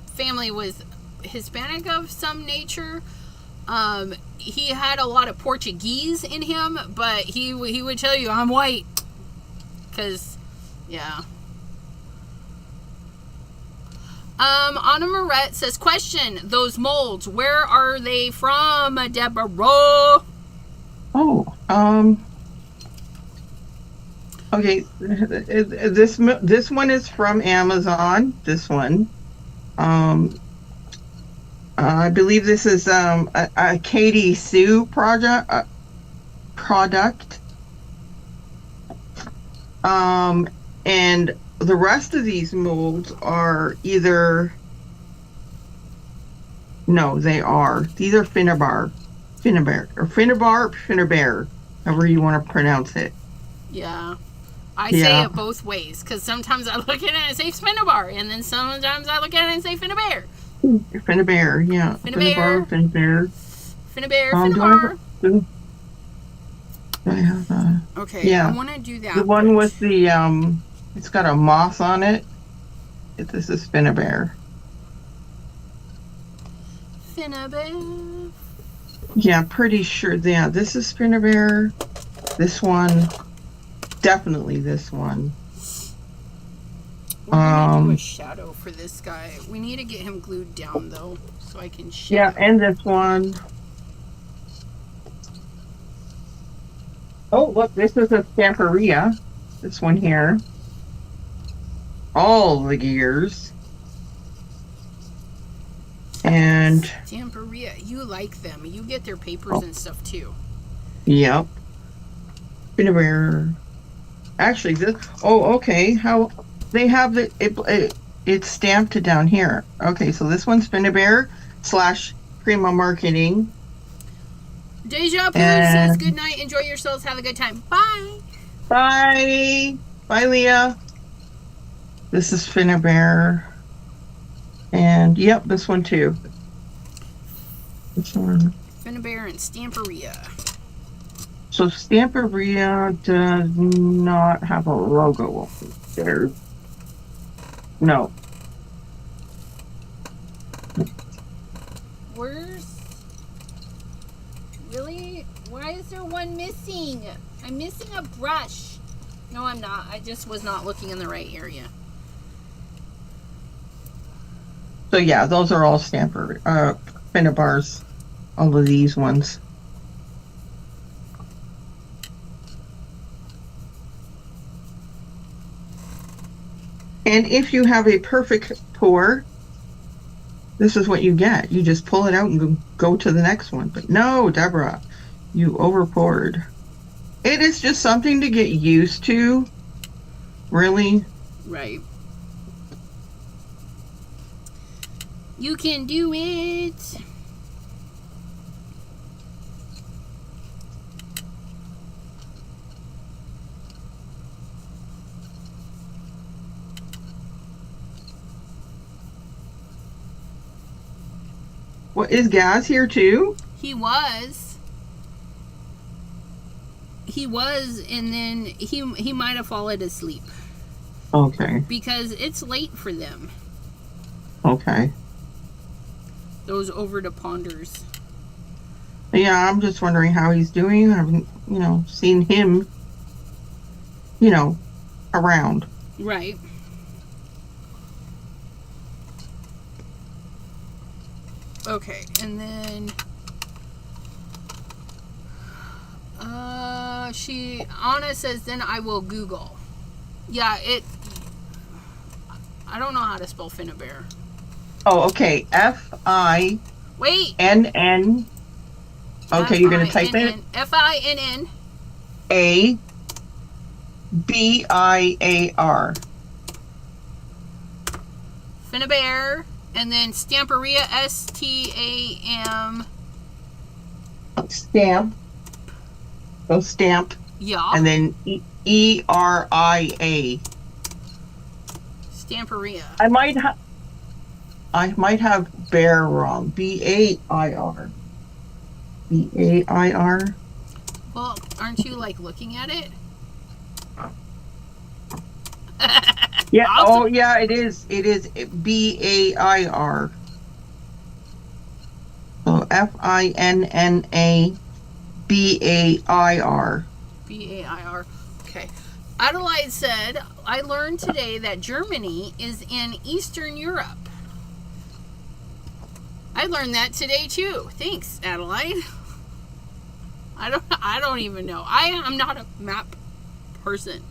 family was Hispanic of some nature. He had a lot of Portuguese in him, but he would tell you, I'm white. Because, yeah. Anna Moret says, question, those molds, where are they from, Deborah? Oh, okay, this one is from Amazon, this one. I believe this is a Katie Sue product. And the rest of these molds are either... No, they are. These are Finnabar, however you want to pronounce it. Yeah. I say it both ways, because sometimes I look at it and say Finnabar, and then sometimes I look at it and say Finnabar. Finnabar, yeah. Finnabar. Do I have okay, yeah. I want to do that. The one with the, it's got a moth on it. This is Finnabar. Finnabar. Yeah, pretty sure. Yeah, this is Finnabar. This one. Definitely this one. We're gonna do a shadow for this guy. We need to get him glued down, though, so I can shadow. Yeah, and this one. Oh, look, this is a Stamperia. This one here. All the gears. And... Stamperia, you like them. You get their papers and stuff, too. Yep. Finnabar. Actually, this... Oh, okay. How... They have it's stamped down here. Okay, so this one's Finnabar / Prima Marketing. Deja Vu says, good night, enjoy yourselves, have a good time. Bye. Bye. Bye, Leah. This is Finnabar. And, yep, this one too. This one. Finnabar and Stamperia. So Stamperia does not have a logo there. No. Where's... Really? Why is there one missing? I'm missing a brush. No, I'm not. I just was not looking in the right area. So yeah, those are all Finnabars. All of these ones. And if you have a perfect pour, this is what you get. You just pull it out and go to the next one. But no, Deborah, you over poured. It is just something to get used to. Really. Right. You can do it. What, is Gaz here too? He was. He was, and then he might have fallen asleep. Okay. Because it's late for them. Okay. Those over to Ponders. Yeah, I'm just wondering how he's doing. I haven't, seen him, around. Right. Okay, and then Anna says, then I will Google. Yeah, I don't know how to spell Finnabair. Oh, okay. F-I... Wait. N-N... Okay, you're going to type it? F-I-N-N... A-B-I-A-R. Finnabair, and then Stamperia, S-T-A-M... Stamp. So stamp. Yeah. And then E-R-I-A. Stamperia. I might have bear wrong. B-A-I-R. B-A-I-R. Well, aren't you looking at it? Yeah. Oh, yeah. It is. It is B-A-I-R. So F-I-N-N-A-B-A-I-R. B-A-I-R. Okay. Adelaide said, I learned today that Germany is in Eastern Europe. I learned that today too. Thanks, Adelaide. I don't even know. I am not a map person.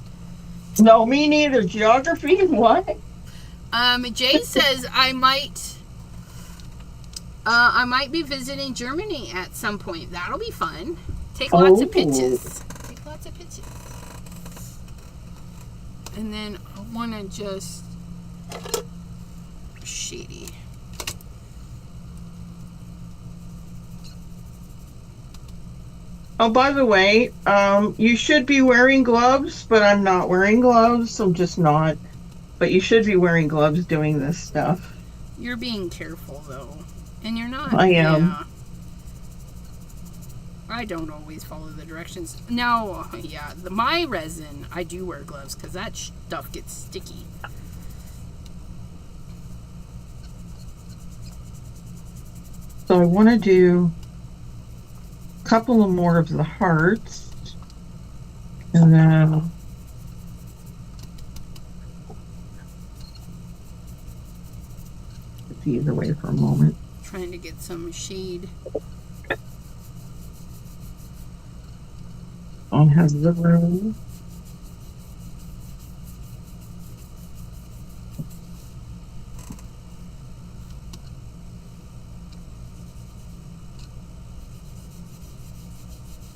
No, me neither. Geography? What? Jay says I might be visiting Germany at some point. That'll be fun. Take lots of pictures. Take lots of pictures. And then I want to just shady. Oh, by the way, you should be wearing gloves, but I'm not wearing gloves. I'm just not. But you should be wearing gloves doing this stuff. You're being careful, though. And you're not. I am. Yeah. I don't always follow the directions. No, yeah. My resin, I do wear gloves because that stuff gets sticky. So I want to do a couple of more of the hearts. And then put these away for a moment. Trying to get some shade. One has the room.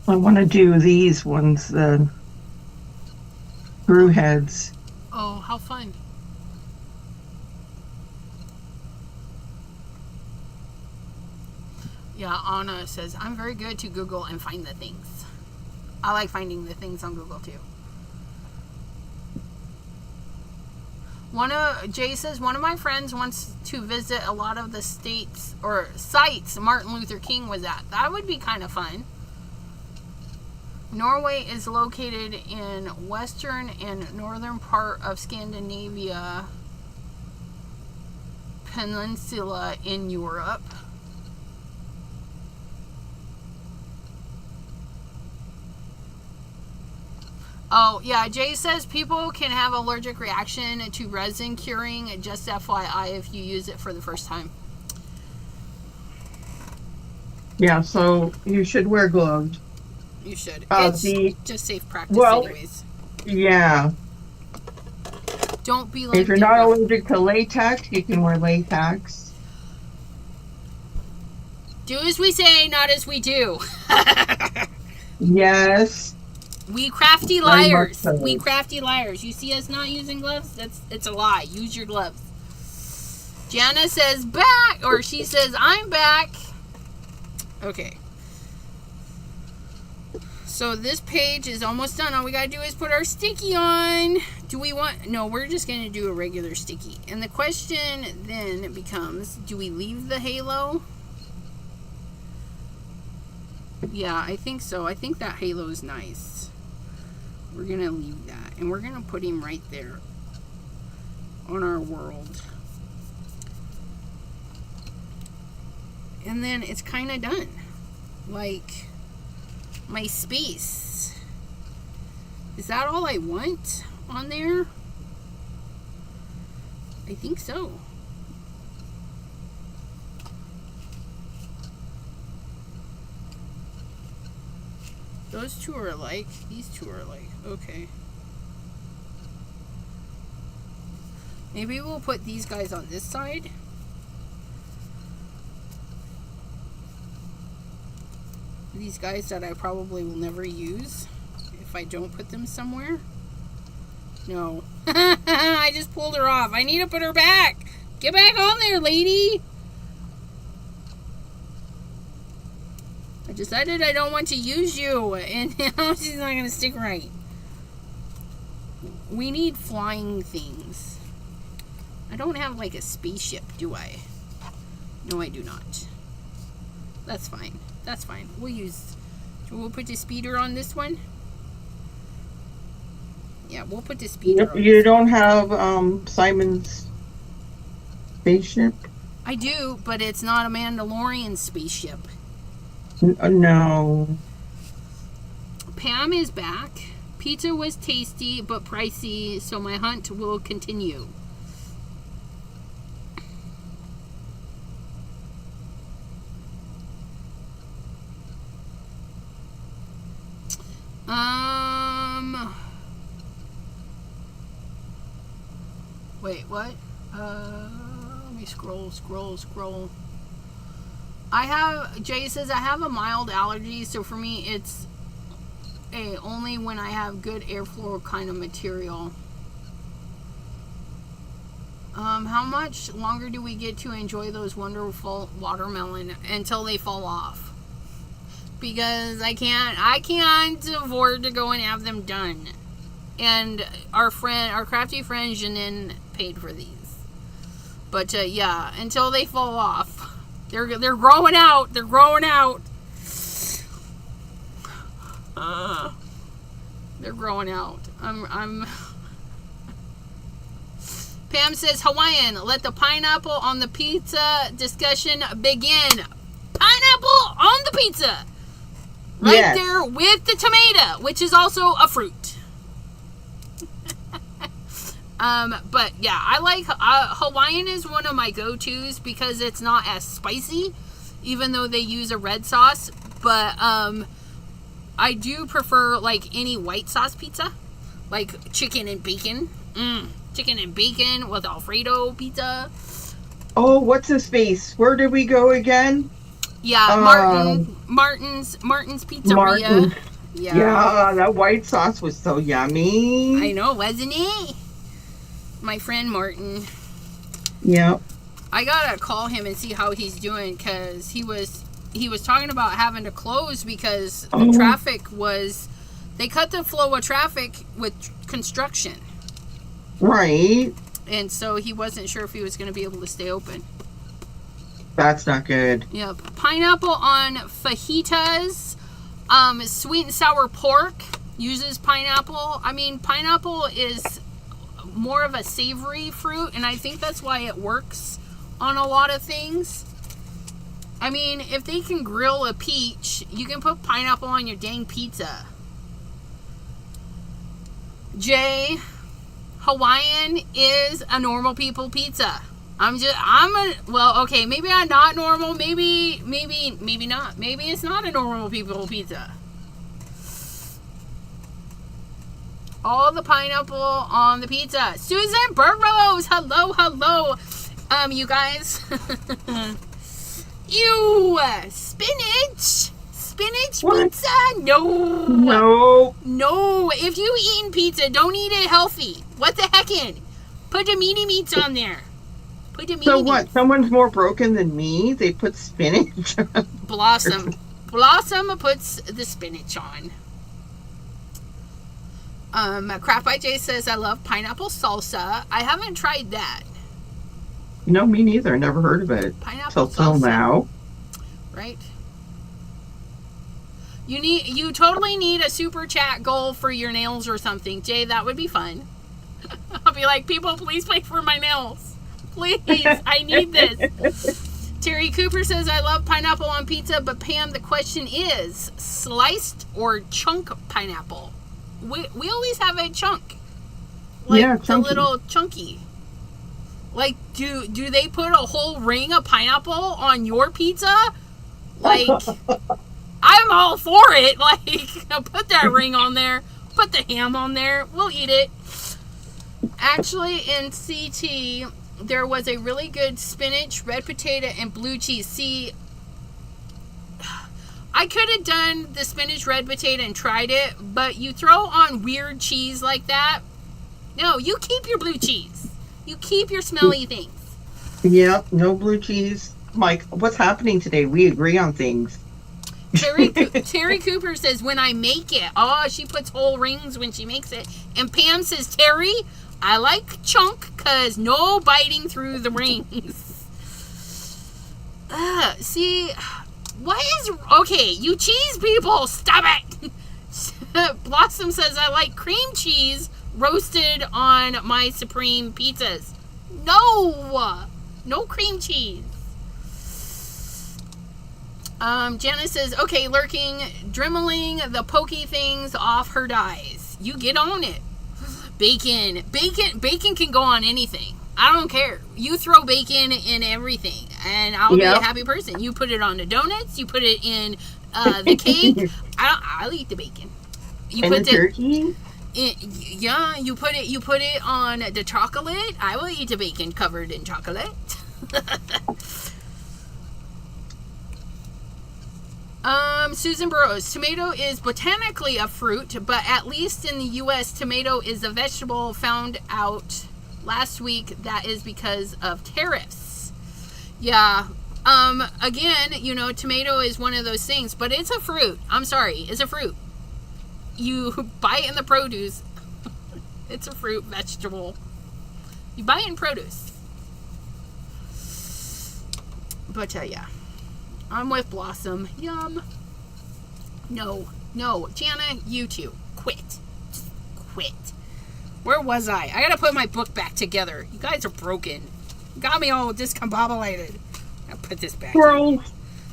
I want to do these ones, the screw heads. Oh, how fun. Yeah, Anna says, I'm very good to Google and find the things. I like finding the things on Google too. Jay says, one of my friends wants to visit a lot of the states or sites Martin Luther King was at. That would be kind of fun. Norway is located in western and northern part of Scandinavia peninsula in Europe. Oh, yeah, Jay says people can have allergic reaction to resin curing, just FYI if you use it for the first time. Yeah, so you should wear gloves. You should. It's just safe practice anyways. Yeah. Don't be like... If you're not allergic to latex, you can wear latex. Do as we say, not as we do. Yes. We crafty liars. We crafty liars. You see us not using gloves? It's a lie. Use your gloves. Jana says back, or she says I'm back. Okay. So this page is almost done. All we gotta do is put our sticky on. Do we want... No, we're just gonna do a regular sticky. And the question then becomes, do we leave the halo? Yeah, I think so. I think that halo is nice. We're going to leave that. And we're going to put him right there on our world. And then it's kind of done. Like, my space. Is that all I want on there? I think so. Those two are alike. These two are alike. Okay. Maybe we'll put these guys on this side. These guys that I probably will never use if I don't put them somewhere. No. I just pulled her off. I need to put her back. Get back on there, lady. I decided I don't want to use you, and now she's not going to stick right. We need flying things. I don't have like a spaceship, do I? No, I do not. That's fine. That's fine. We'll put the speeder on this one. Yeah, we'll put the speeder on. You don't have Simon's spaceship? I do, but it's not a Mandalorian spaceship. No. Pam is back. Pizza was tasty but pricey, so my hunt will continue. Wait, what? Let me scroll. Jay says I have a mild allergy, so for me it's only when I have good airflow kind of material. How much longer do we get to enjoy those wonderful watermelon until they fall off? Because I can't afford to go and have them done. And our crafty friend Janine paid for these. But yeah, until they fall off. They're growing out. They're growing out. They're growing out. Pam says Hawaiian. Let the pineapple on the pizza discussion begin. Pineapple on the pizza. Right yes. There with the tomato, which is also a fruit. But yeah, I like Hawaiian is one of my go-tos because it's not as spicy, even though they use a red sauce. But I do prefer like any white sauce pizza, like chicken and bacon. Chicken and bacon with Alfredo pizza. Oh, what's his face? Where did we go again? Yeah, Martin's Pizzeria. Martin. Yeah, that white sauce was so yummy. I know, wasn't it? My friend Martin. Yep. I gotta call him and see how he's doing because he was talking about having to close because the traffic was. They cut the flow of traffic with construction. Right. And so he wasn't sure if he was going to be able to stay open. That's not good. Yep. Pineapple on fajitas. Sweet and sour pork uses pineapple. I mean, pineapple is more of a savory fruit, and I think that's why it works on a lot of things. I mean, if they can grill a peach, you can put pineapple on your dang pizza. Jay, Hawaiian is a normal people pizza. Okay, maybe I'm not normal, maybe not. Maybe it's not a normal people pizza. All the pineapple on the pizza. Susan Burrows, hello. You guys. Ew, spinach what? pizza? No. If you eating pizza, don't eat it healthy. What the heckin'? Put the meaty meats on there. So what? Someone's more broken than me? They put spinach on. Blossom puts the spinach on. Crap by Jay says I love pineapple salsa. I haven't tried that. No, me neither. Never heard of it. Pineapple till now. Right. You totally need a super chat goal for your nails or something, Jay. That would be fun. I'll be like, people, please pay for my nails. Please, I need this. Terry Cooper says, I love pineapple on pizza, but Pam, the question is, sliced or chunk pineapple? We always have a chunk. Like, yeah, the little chunky. Like, do they put a whole ring of pineapple on your pizza? Like, I'm all for it. Like, put that ring on there. Put the ham on there. We'll eat it. Actually, in CT, there was a really good spinach, red potato, and blue cheese. See, I could have done the spinach, red potato, and tried it, but you throw on weird cheese like that. No, you keep your blue cheese. You keep your smelly things. Yep, no blue cheese. Mike, what's happening today? We agree on things. Terry Cooper says, when I make it. Oh, she puts whole rings when she makes it. And Pam says, Terry, I like chunk because no biting through the rings. See, what is... Okay, you cheese people, stop it. Blossom says, I like cream cheese roasted on my supreme pizzas. No cream cheese. Janice says, okay, lurking, dremeling the pokey things off her dies. You get on it. Bacon can go on anything. I don't care. You throw bacon in everything, and I'll be a happy person. You put it on the donuts. You put it in the cake. I'll eat the bacon. You and put the turkey. You put it on the chocolate. I will eat the bacon covered in chocolate. Susan Burrows, tomato is botanically a fruit, but at least in the U.S., tomato is a vegetable. Found out last week that is because of tariffs. Yeah. Again, tomato is one of those things, but it's a fruit. I'm sorry, it's a fruit. You buy it in the produce. It's a fruit vegetable. You buy it in produce. But yeah. I'm with Blossom. Yum. No. Jana, you two. Quit. Just quit. Where was I? I gotta put my book back together. You guys are broken. You got me all discombobulated. I'll put this back. Squirrels.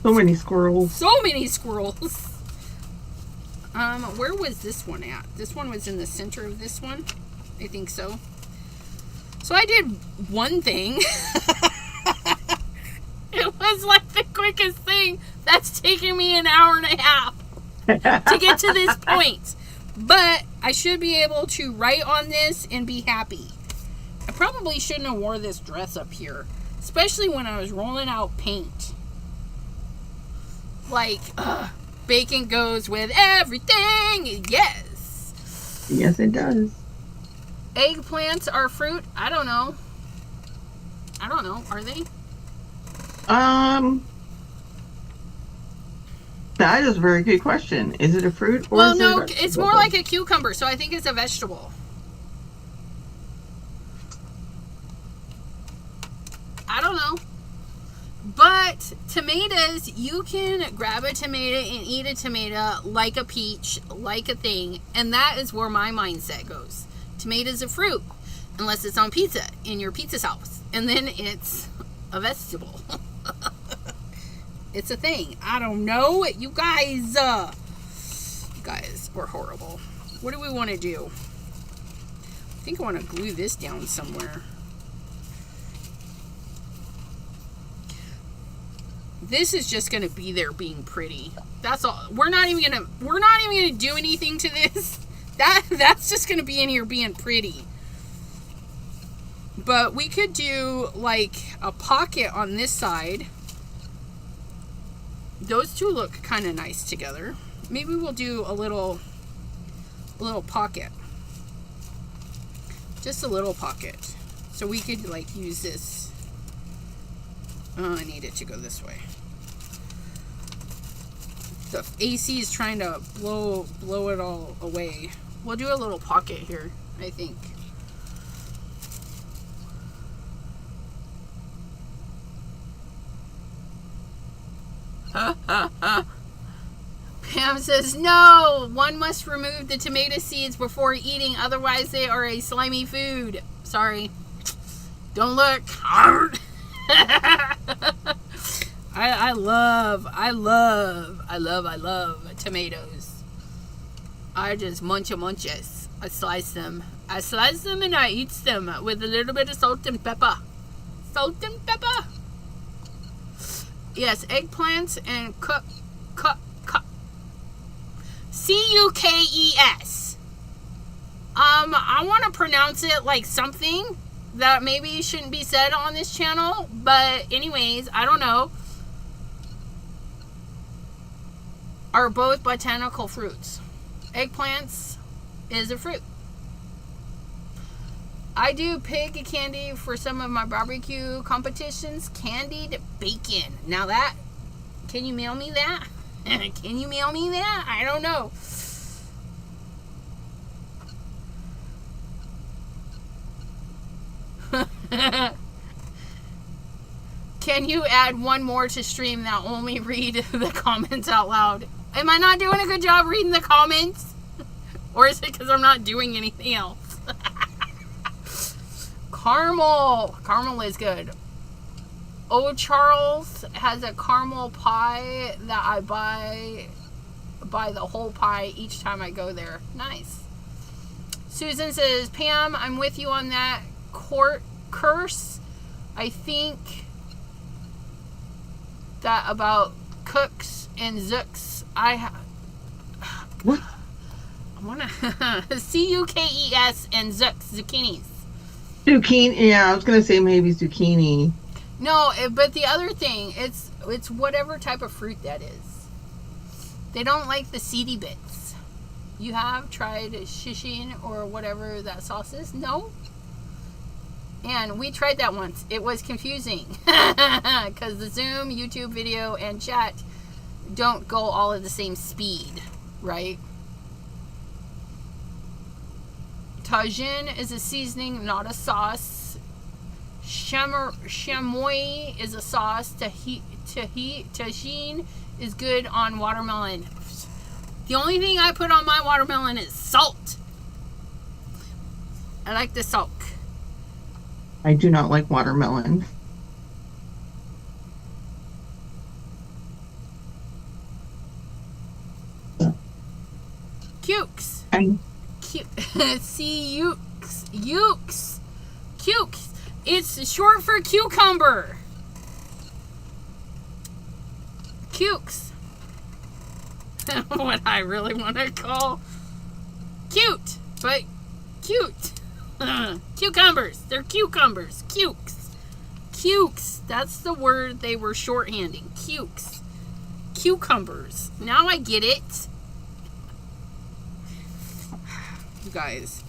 So many squirrels. Where was this one at? This one was in the center of this one. I think so. So I did one thing. It was like the quickest thing. That's taking me an hour and a half to get to this point. But I should be able to write on this and be happy. I probably shouldn't have wore this dress up here, especially when I was rolling out paint. Like, bacon goes with everything. Yes. Yes, it does. Eggplants are fruit? I don't know. Are they? That is a very good question. Is it a fruit or well, no, it's more like a cucumber, so I think it's a vegetable. I don't know. But tomatoes, you can grab a tomato and eat a tomato like a peach, like a thing, and that is where my mindset goes. Tomatoes are fruit, unless it's on pizza in your pizza sauce, and then it's a vegetable. It's a thing. I don't know. You guys were horrible. What do we want to do? I think I want to glue this down somewhere. This is just gonna be there being pretty. That's all. We're not even gonna do anything to this. That's just gonna be in here being pretty. But we could do like a pocket on this side. Those two look kind of nice together. Maybe we'll do a little pocket. Just a little pocket. So we could like use this. Oh, I need it to go this way. The AC is trying to blow it all away. We'll do a little pocket here, I think. Pam says, no, one must remove the tomato seeds before eating, otherwise they are a slimy food. Sorry. Don't look. I love tomatoes. I just munches. I slice them and I eat them with a little bit of salt and pepper. Yes, eggplants and cukes. I want to pronounce it like something that maybe shouldn't be said on this channel, but anyways, I don't know. Are both botanical fruits. Eggplants is a fruit. I do pig candy for some of my barbecue competitions. Candied bacon. Now that, can you mail me that? Can you mail me that? I don't know. Can you add one more to stream that only read the comments out loud? Am I not doing a good job reading the comments? Or is it because I'm not doing anything else? Caramel is good. Oh, Charles has a caramel pie that I buy the whole pie each time I go there. Nice. Susan says, Pam, I'm with you on that curse. I think that about cooks and zooks. What? I want to CUKES and zooks, zucchinis. Zucchini. Yeah, I was gonna say maybe zucchini. No, but the other thing, it's whatever type of fruit that is. They don't like the seedy bits. You have tried shishing or whatever that sauce is? No? And we tried that once. It was confusing. Because the Zoom, YouTube video, and chat don't go all at the same speed, right? Tajin is a seasoning, not a sauce. Chamoy is a sauce. Tajin is good on watermelon. The only thing I put on my watermelon is salt. I like the salt. I do not like watermelon. Cukes. See, ukes. Cukes. It's short for cucumber. Cukes. What I really want to call cute, but cute. Cucumbers. They're cucumbers. Cukes. That's the word they were shorthanding. Cukes. Cucumbers. Now I get it. You guys.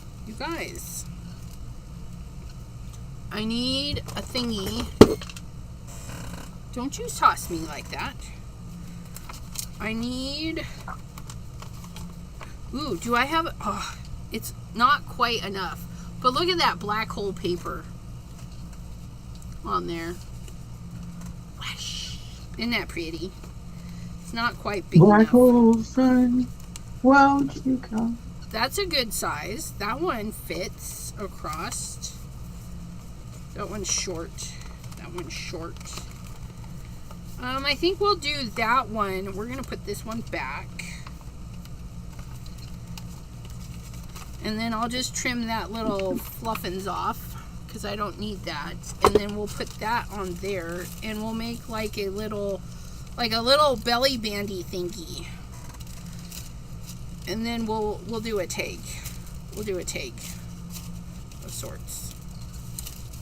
I need a thingy. Don't you toss me like that. I need... Ooh, do I have... Oh, it's not quite enough. But look at that black hole paper on there. Isn't that pretty? It's not quite big enough. Black hole sun, won't you come? That's a good size. That one fits across. That one's short. I think we'll do that one. We're going to put this one back. And then I'll just trim that little fluffins off because I don't need that. And then we'll put that on there and we'll make like a little belly bandy thingy. And then we'll do a tag. We'll do a tag of sorts.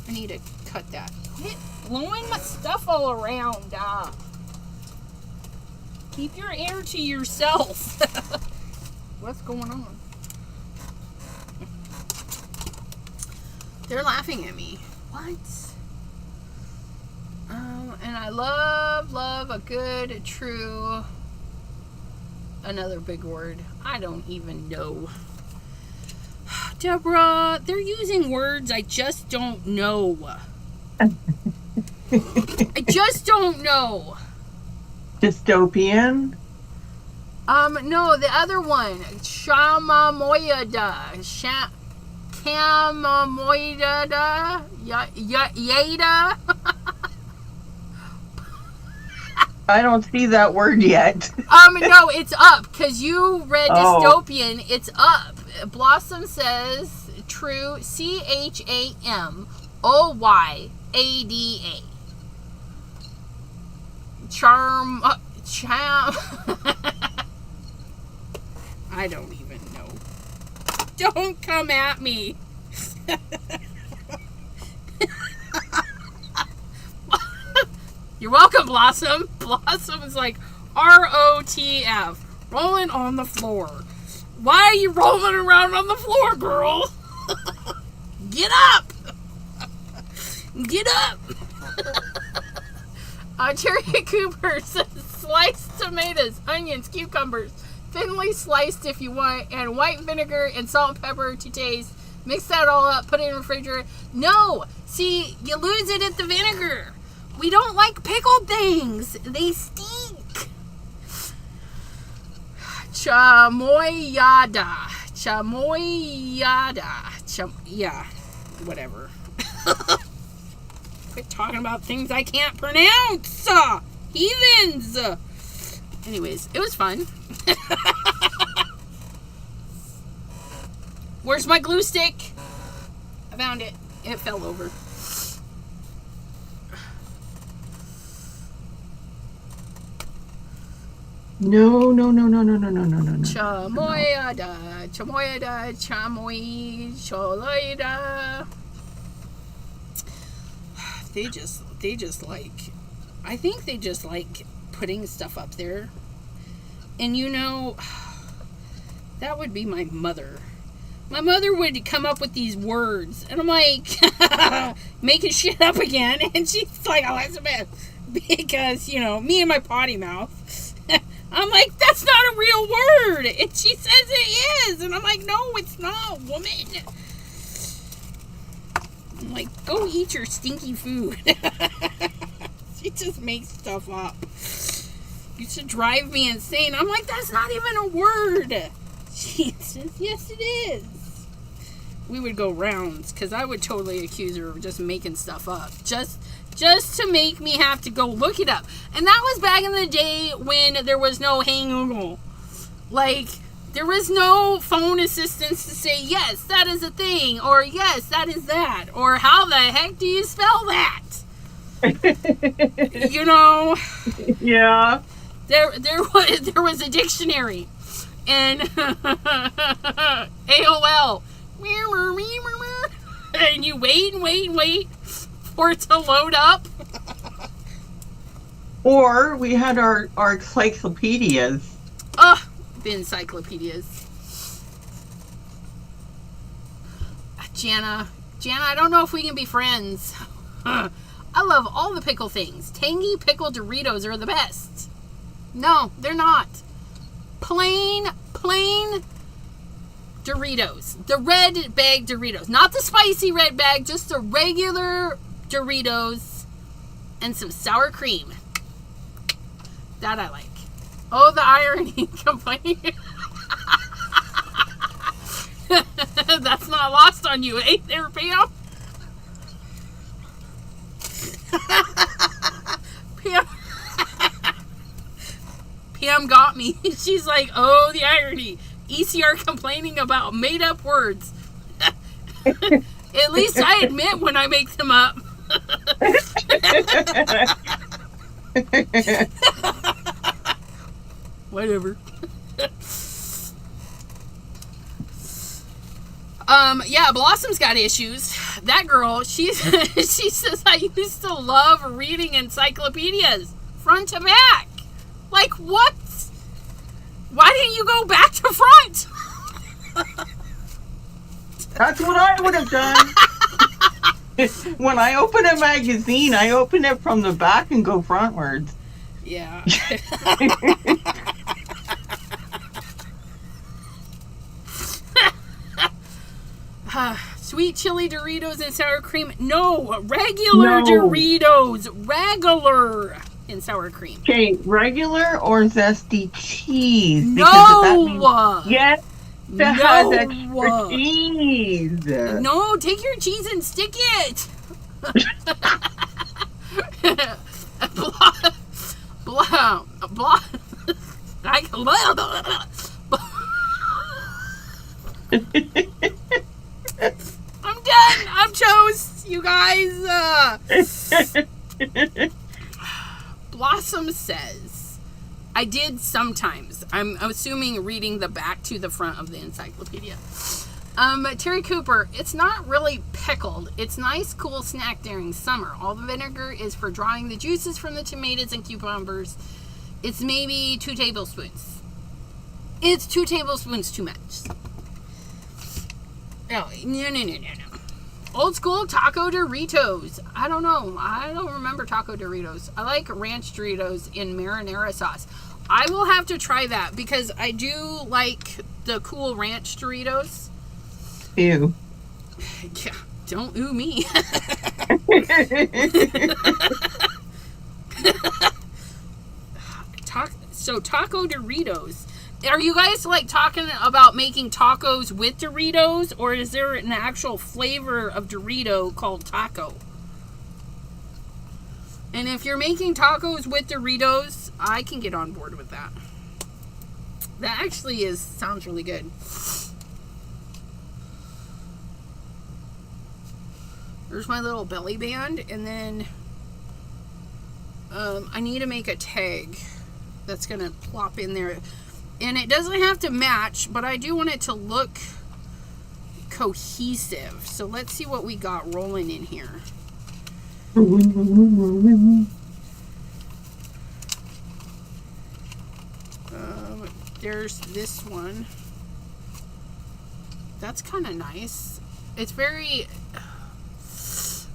I need to cut that. Quit blowing my stuff all around. Keep your air to yourself. What's going on? They're laughing at me. What? And I love a good, true... Another big word. I don't even know. Deborah, they're using words I just don't know. I just don't know. Dystopian? No, the other one. Chamamoyada. Chamamoyada. Yada. I don't see that word yet. No, it's up, because you read dystopian. It's up. Blossom says true. CHAMOYADA. Charm. I don't even know. Don't come at me. You're welcome, Blossom. Blossom is like ROTF. Rolling on the floor. Why are you rolling around on the floor, girl? Get up. Get up. Cherry Cooper says sliced tomatoes, onions, cucumbers, thinly sliced if you want, and white vinegar and salt and pepper to taste. Mix that all up, put it in the refrigerator. No! See, you lose it at the vinegar. We don't like pickled things. They stink. Chamoyada. Yeah, whatever. Quit talking about things I can't pronounce. Heathens. Anyways, it was fun. Where's my glue stick? I found it. It fell over. No. Chamoyada, chamoy, choloida. They just like, I think they just like putting stuff up there. And you know, that would be my mother. My mother would come up with these words, and I'm like, making shit up again. And she's like, Elizabeth, because, you know, me and my potty mouth. I'm like, that's not a real word. And she says it is. And I'm like, no, it's not, woman. I'm like, go eat your stinky food. She just makes stuff up. Used to drive me insane. I'm like, that's not even a word. She says, yes, it is. We would go rounds, because I would totally accuse her of just making stuff up. Just to make me have to go look it up. And that was back in the day when there was no Hey Google. Like, there was no phone assistance to say, yes, that is a thing, or yes, that is that, or how the heck do you spell that? You know? Yeah. There was a dictionary, and AOL, and you wait for it to load up. Or we had our encyclopedias. The encyclopedias. Jana, I don't know if we can be friends. I love all the pickle things. Tangy pickle Doritos are the best. No, they're not. Plain Doritos. The red bag Doritos. Not the spicy red bag, just the regular Doritos and some sour cream. That I like. Oh, the irony complaining. That's not lost on you, eh, there, Pam? Pam got me. She's like, oh, the irony. ECR complaining about made-up words. At least I admit when I make them up. Whatever. Yeah, Blossom's got issues. That girl, she says, I used to love reading encyclopedias front to back. Like, what? Why didn't you go back to front? That's what I would have done. When I open a magazine, I open it from the back and go frontwards. Yeah. Sweet chili Doritos and sour cream. No, regular Doritos. Regular. and sour cream. Okay, regular or zesty cheese? No! Yes, that has extra cheese. No, take your cheese and stick it. I'm done. I'm toast, you guys. Blossom says, I did sometimes. I'm assuming reading the back to the front of the encyclopedia. Terry Cooper, it's not really pickled. It's nice, cool snack during summer. All the vinegar is for drawing the juices from the tomatoes and cucumbers. It's maybe 2 tablespoons. It's 2 tablespoons too much. Oh, no. Old school taco Doritos. I don't know. I don't remember taco Doritos. I like ranch Doritos in marinara sauce. I will have to try that because I do like the cool ranch Doritos. Ew. Yeah, don't ooh me. So taco Doritos. Are you guys like talking about making tacos with Doritos, or is there an actual flavor of Dorito called taco? And if you're making tacos with Doritos, I can get on board with that. That actually sounds really good. There's my little belly band, and then I need to make a tag that's gonna plop in there. And it doesn't have to match, but I do want it to look cohesive. So let's see what we got rolling in here. There's this one. That's kind of nice. It's very...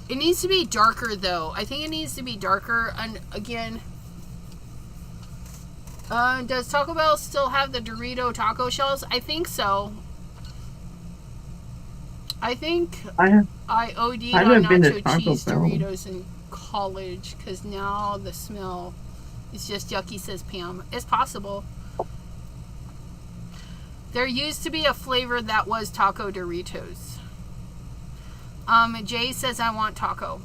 It needs to be darker, though. I think it needs to be darker. And again... does Taco Bell still have the Dorito taco shells? I think so. I think I OD'd on nacho cheese Doritos in college because now the smell is just yucky, says Pam. It's possible. There used to be a flavor that was taco Doritos. Jay says, I want taco.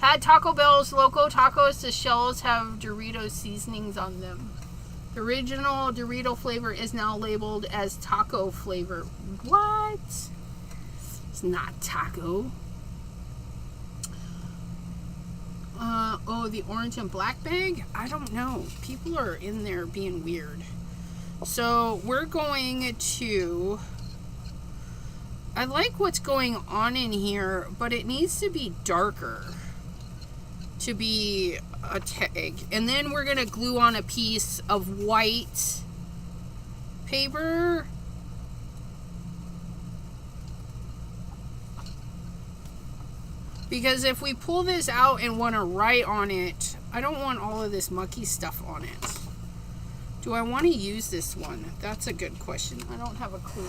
Had Taco Bell's Loco Tacos, the shells have Dorito seasonings on them. The original Dorito flavor is now labeled as taco flavor. What? It's not taco. Oh, the orange and black bag? I don't know. People are in there being weird. So we're going to... I like what's going on in here, but it needs to be darker to be a tag. And then we're going to glue on a piece of white paper. Because if we pull this out and want to write on it, I don't want all of this mucky stuff on it. Do I want to use this one? That's a good question. I don't have a clue.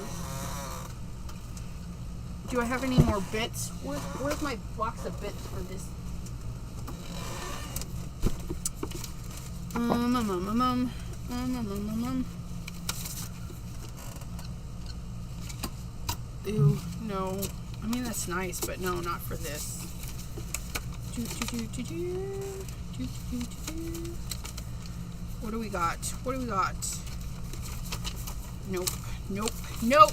Do I have any more bits? Where's my box of bits for this? Ew, no. I mean, that's nice, but no, not for this. What do we got? What do we got? Nope, nope, nope.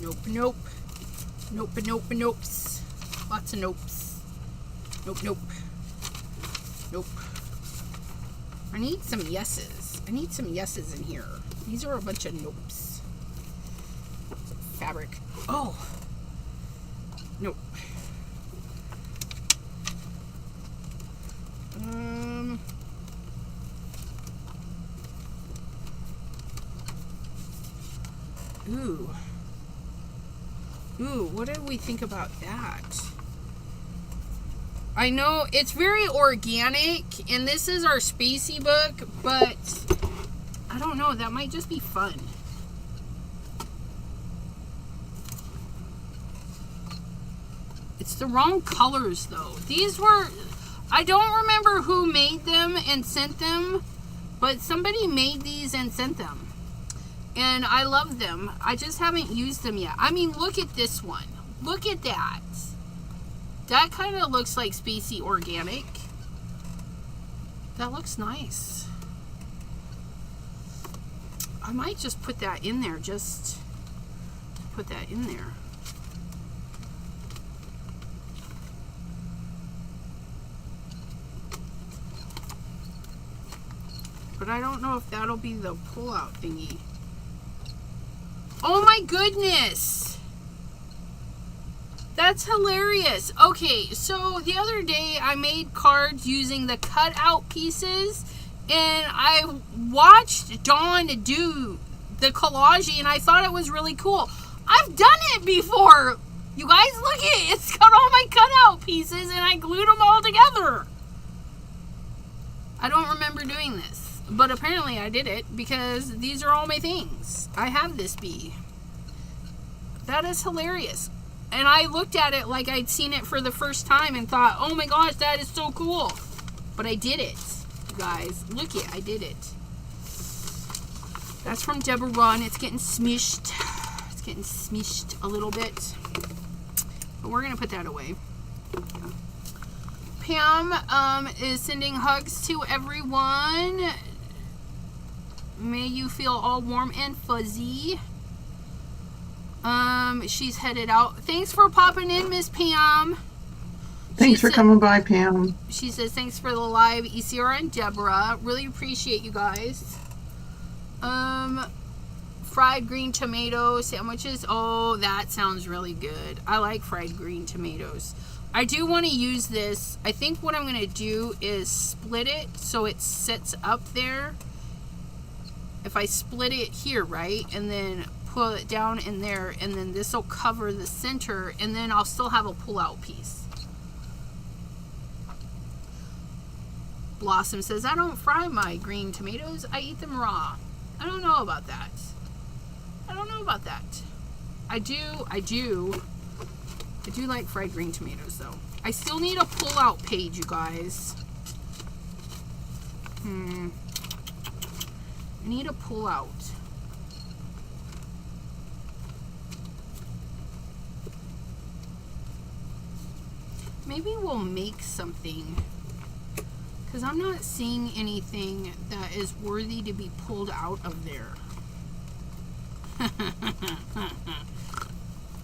Nope, nope. Nope, nope, nopes. Lots of nopes. Nope, nope. Nope. I need some yeses. I need some yeses in here. These are a bunch of nopes. Fabric. Oh. Nope. Ooh. Ooh, what did we think about that? I know it's very organic, and this is our spacey book, but I don't know, that might just be fun. It's the wrong colors, though. These were... I don't remember who made them and sent them, but somebody made these and sent them. And I love them. I just haven't used them yet. I mean, look at this one. Look at that. That kind of looks like Spacey Organic. That looks nice. I might just put that in there. Just put that in there. But I don't know if that'll be the pull-out thingy. Oh my goodness! That's hilarious. Okay, so the other day I made cards using the cutout pieces, and I watched Dawn do the collaging, and I thought it was really cool. I've done it before. You guys, look at it. It's got all my cutout pieces, and I glued them all together. I don't remember doing this, but apparently I did it because these are all my things. I have this bee. That is hilarious. And I looked at it like I'd seen it for the first time and thought, oh my gosh, that is so cool. But I did it, you guys. Look it, I did it. That's from Deborah, and it's getting smished. It's getting smished a little bit. But we're going to put that away. Pam is sending hugs to everyone. May you feel all warm and fuzzy. She's headed out. Thanks for popping in, Miss Pam. Thanks for coming by, Pam. She says, thanks for the live, Isiora and Deborah. Really appreciate you guys. Fried green tomato sandwiches. Oh, that sounds really good. I like fried green tomatoes. I do want to use this. I think what I'm going to do is split it so it sits up there. If I split it here, right, and then pull it down in there, and then this will cover the center, and then I'll still have a pull-out piece. Blossom says, I don't fry my green tomatoes. I eat them raw. I don't know about that. I don't know about that. I do like fried green tomatoes, though. I still need a pull-out page, you guys. I need a pull-out. Maybe we'll make something, because I'm not seeing anything that is worthy to be pulled out of there.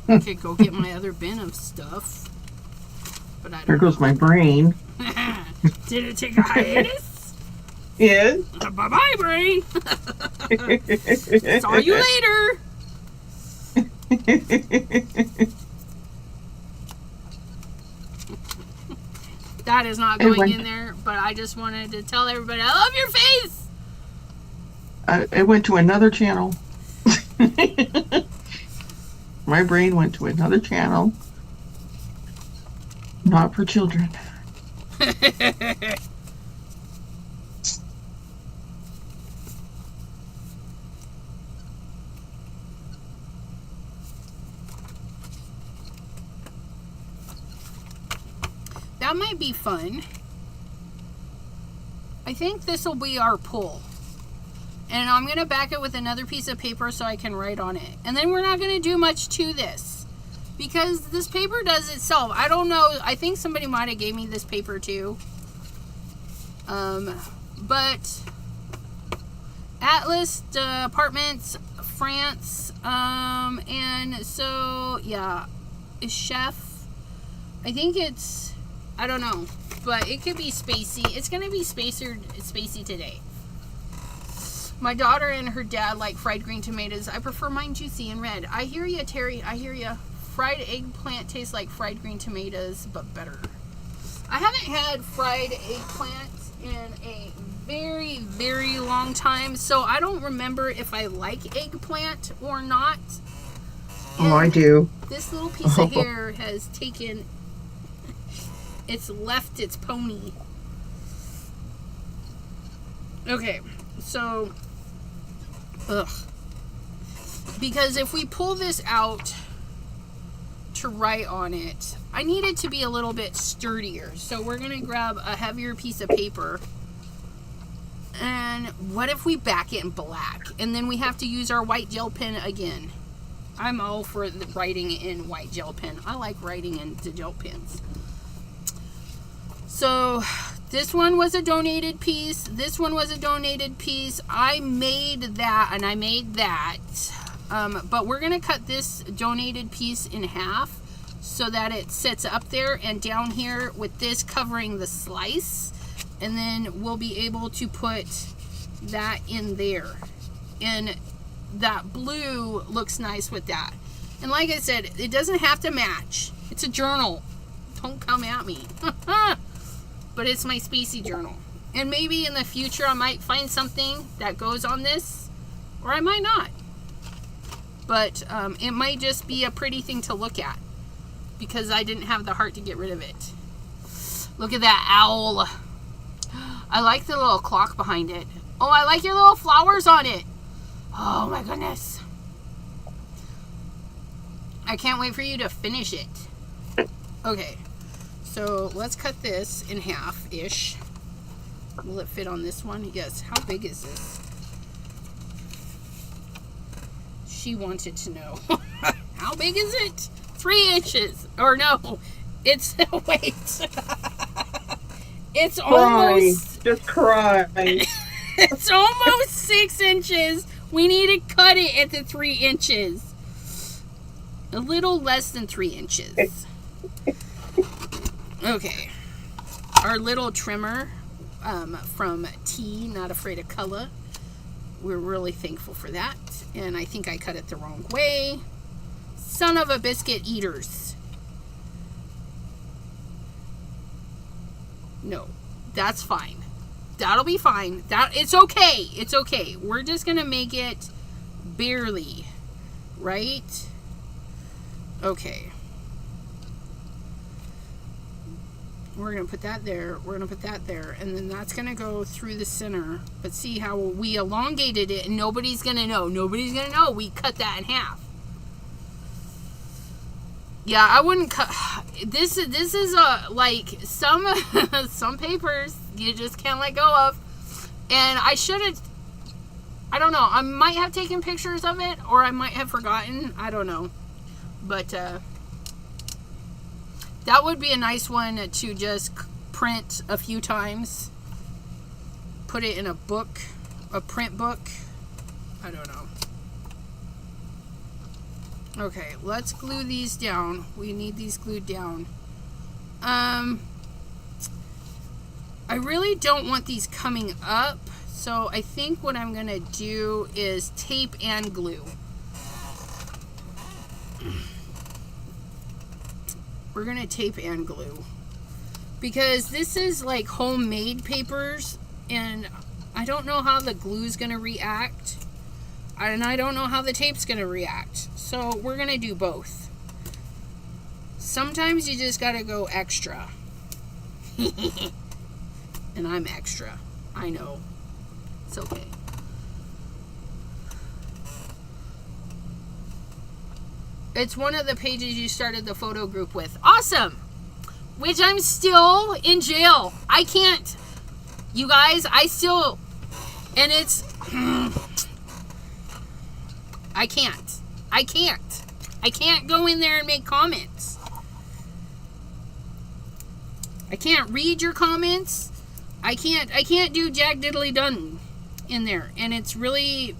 I could go get my other bin of stuff, but I don't There goes my brain. Did it take a hiatus? Yes. Bye-bye, brain. Saw you later. That is not going in there, but I just wanted to tell everybody, I love your face. It went to another channel. My brain went to another channel. Not for children. That might be fun. I think this will be our pull. And I'm going to back it with another piece of paper so I can write on it. And then we're not going to do much to this, because this paper does itself. I don't know. I think somebody might have gave me this paper too. But Atlas Apartments, France. And so, yeah. Chef. I think it's, I don't know. But it could be spacey. It's going to be spacey today. My daughter and her dad like fried green tomatoes. I prefer mine juicy and red. I hear ya, Terry. I hear ya. Fried eggplant tastes like fried green tomatoes, but better. I haven't had fried eggplant in a very, very long time, so I don't remember if I like eggplant or not. And I do. This little piece of hair has taken... It's left its pony. Okay, so... Ugh. Because if we pull this out, to write on it. I need it to be a little bit sturdier. So we're going to grab a heavier piece of paper. And what if we back it in black? And then we have to use our white gel pen again. I'm all for the writing in white gel pen. I like writing in the gel pens. So this one was a donated piece. This one was a donated piece. I made that and I made that. But we're going to cut this donated piece in half so that it sits up there and down here with this covering the slice. And then we'll be able to put that in there. And that blue looks nice with that. And like I said, it doesn't have to match. It's a journal. Don't come at me. But it's my spacey journal. And maybe in the future I might find something that goes on this. Or I might not. But it might just be a pretty thing to look at. Because I didn't have the heart to get rid of it. Look at that owl. I like the little clock behind it. Oh, I like your little flowers on it. Oh my goodness. I can't wait for you to finish it. Okay. So let's cut this in half-ish. Will it fit on this one? Yes. How big is this? She wanted to know. How big is it? 3 inches. Or no. It's, wait. It's almost... Just cry. It's almost 6 inches. We need to cut it at the 3 inches. A little less than 3 inches. Okay. Our little trimmer from T, Not Afraid of Color. We're really thankful for that. And I think I cut it the wrong way. Son of a biscuit eaters. No, that's fine. That'll be fine. It's okay. It's okay. We're just gonna make it barely, right? Okay. We're gonna put that there. We're gonna put that there, and then that's gonna go through the center. But see how we elongated it, and nobody's gonna know. Nobody's gonna know we cut that in half. Yeah, I wouldn't cut. This is like some some papers you just can't let go of. And I should have. I don't know. I might have taken pictures of it, or I might have forgotten. I don't know. But that would be a nice one to just print a few times. Put it in a book, a print book. I don't know. Okay, let's glue these down. We need these glued down. I really don't want these coming up, so I think what I'm going to do is tape and glue. We're going to tape and glue. Because this is like homemade papers, and I don't know how the glue's going to react. And I don't know how the tape's going to react. So we're going to do both. Sometimes you just got to go extra. And I'm extra. I know. It's okay. It's one of the pages you started the photo group with. Awesome! Which I'm still in jail. I can't. You guys, I still... And it's... I can't. I can't go in there and make comments. I can't read your comments. I can't do jack diddly done in there. And it's really...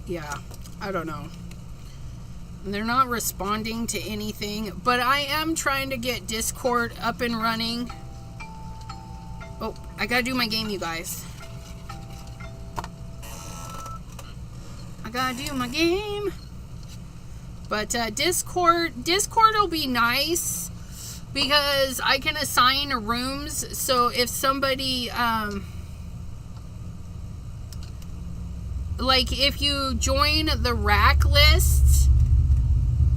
Yeah, I don't know. They're not responding to anything, but I am trying to get Discord up and running. Oh, I gotta do my game, you guys. I gotta do my game. But Discord will be nice because I can assign rooms. So if somebody, like if you join the rack list,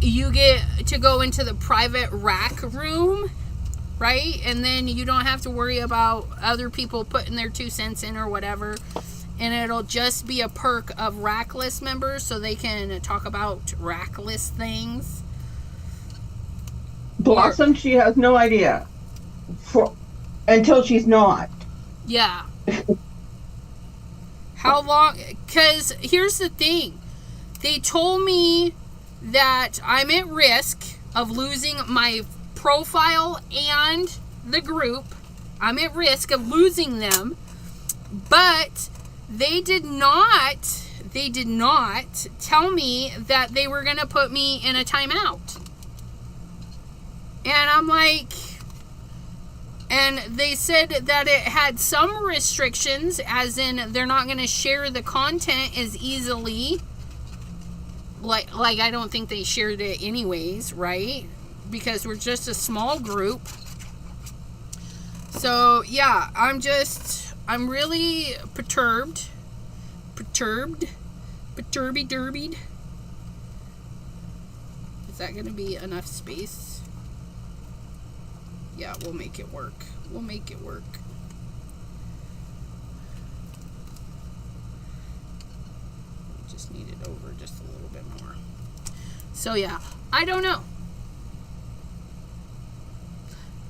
you get to go into the private rack room, right? And then you don't have to worry about other people putting their 2 cents in or whatever. And it'll just be a perk of rackless members, so they can talk about rackless things. Blossom, she has no idea. Until she's not. Yeah. How long? Because here's the thing. They told me that I'm at risk of losing my profile and the group. I'm at risk of losing them. But they did not tell me that they were going to put me in a timeout. And I'm like, and they said that it had some restrictions, as in they're not going to share the content as easily. Like I don't think they shared it anyways, right? Because we're just a small group. So, yeah, I'm really perturbed. Perturby-derbied. Is that going to be enough space? Yeah, we'll make it work. Just need it over just a little bit more. So, yeah, I don't know.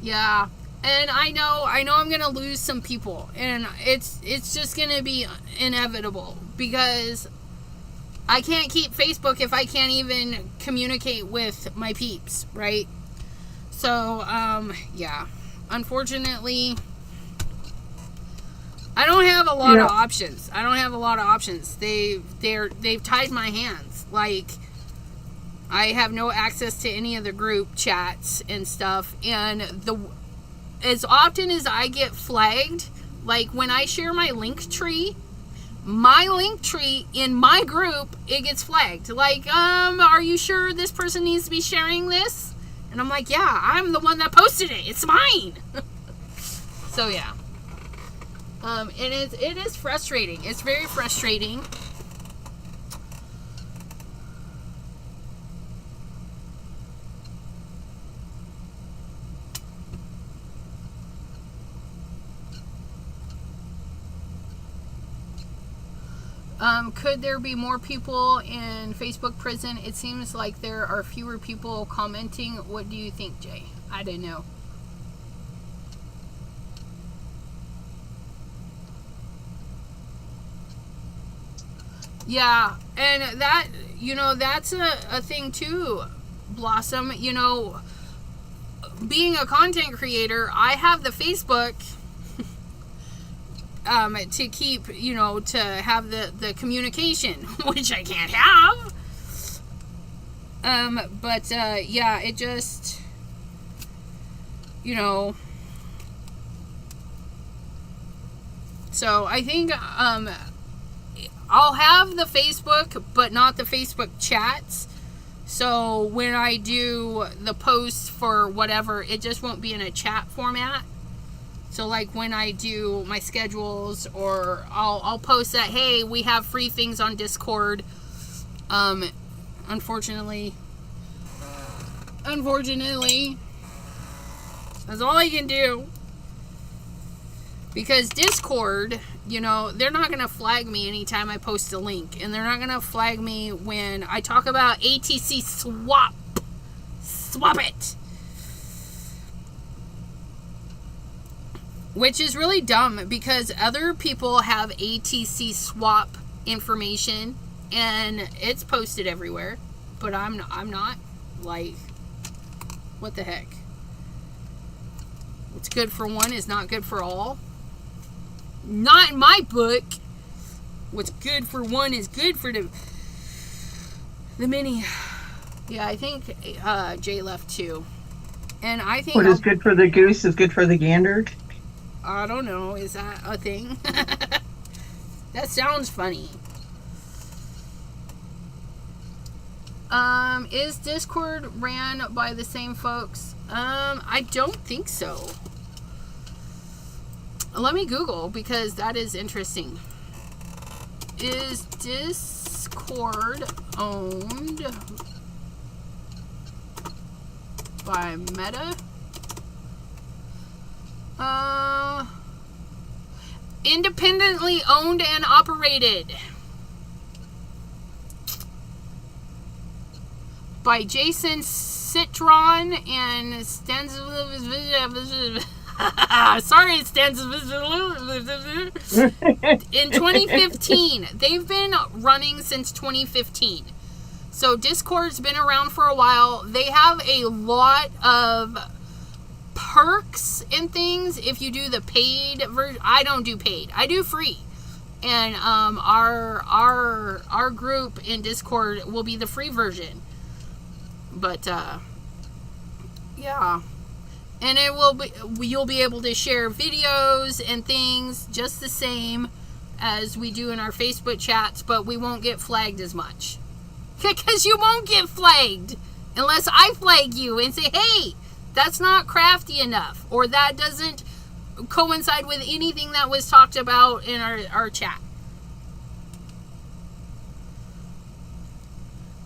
Yeah. And I know I'm going to lose some people. And it's just going to be inevitable. Because I can't keep Facebook if I can't even communicate with my peeps, right? So, yeah. Unfortunately, I don't have a lot of options. They've tied my hands. Like, I have no access to any of the group chats and stuff. And as often as I get flagged, like when I share my link tree in my group, it gets flagged. Like, are you sure this person needs to be sharing this? And I'm like, yeah, I'm the one that posted it. It's mine. So, yeah. And it is frustrating. It's very frustrating. Could there be more people in Facebook prison? It seems like there are fewer people commenting. What do you think, Jay? I don't know. Yeah, and that, that's a thing too, Blossom. Being a content creator, I have the Facebook to keep, to have the communication, which I can't have. But yeah, it just, so I think, I'll have the Facebook, but not the Facebook chats. So when I do the posts for whatever, it just won't be in a chat format. So like when I do my schedules, or I'll post that, hey, we have free things on Discord. Unfortunately, that's all I can do. Because Discord, they're not going to flag me anytime I post a link. And they're not going to flag me when I talk about ATC swap. Swap it. Which is really dumb, because other people have ATC swap information and it's posted everywhere. But I'm not. Like, what the heck? What's good for one is not good for all. Not in my book. What's good for one is good for the many. Yeah, I think Jay left too. And I think what is good for the goose is good for the gander. I don't know. Is that a thing? That sounds funny. Is Discord ran by the same folks? I don't think so. Let me Google, because that is interesting. Is Discord owned by Meta. Independently owned and operated by Jason Citron and sorry, in 2015. They've been running since 2015. So Discord's been around for a while. They have a lot of perks and things if you do the paid version. I don't do paid. I do free. And our group in Discord will be the free version. But yeah. And you'll be able to share videos and things just the same as we do in our Facebook chats, but we won't get flagged as much. Because you won't get flagged unless I flag you and say, hey, that's not crafty enough, or that doesn't coincide with anything that was talked about in our chat.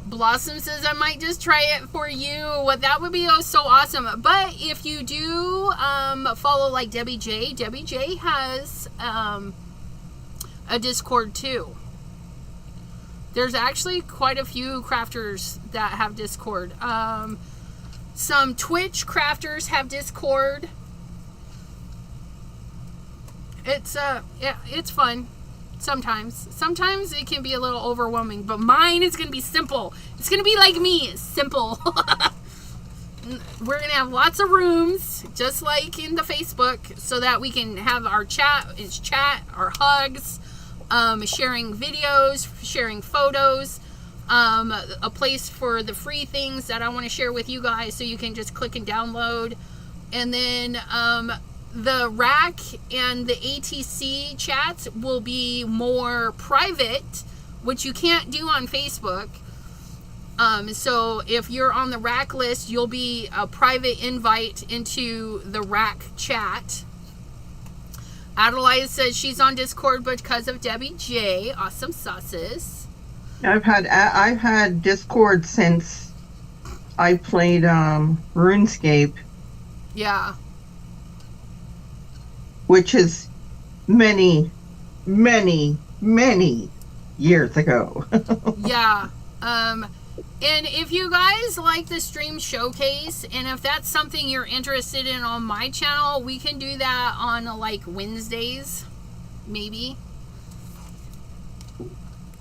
Blossom says, I might just try it for you. Well, that would be so awesome. But if you do follow like Debbie J has a Discord too. There's actually quite a few crafters that have Discord. Some Twitch crafters have Discord. It's it's fun. Sometimes it can be a little overwhelming, but mine is going to be simple. It's going to be like me, simple. We're going to have lots of rooms, just like in the Facebook, so that we can have our chat, our hugs, sharing videos, sharing photos, a place for the free things that I want to share with you guys, so you can just click and download. And then the rack and the ATC chats will be more private, which you can't do on Facebook. So if you're on the rack list, you'll be a private invite into the rack chat. Adelaide says she's on Discord because of Debbie J. Awesome sauces. I've had Discord since I played RuneScape. Yeah. Which is many, many, many years ago. Yeah. And if you guys like the stream showcase, and if that's something you're interested in on my channel, we can do that on like Wednesdays, maybe.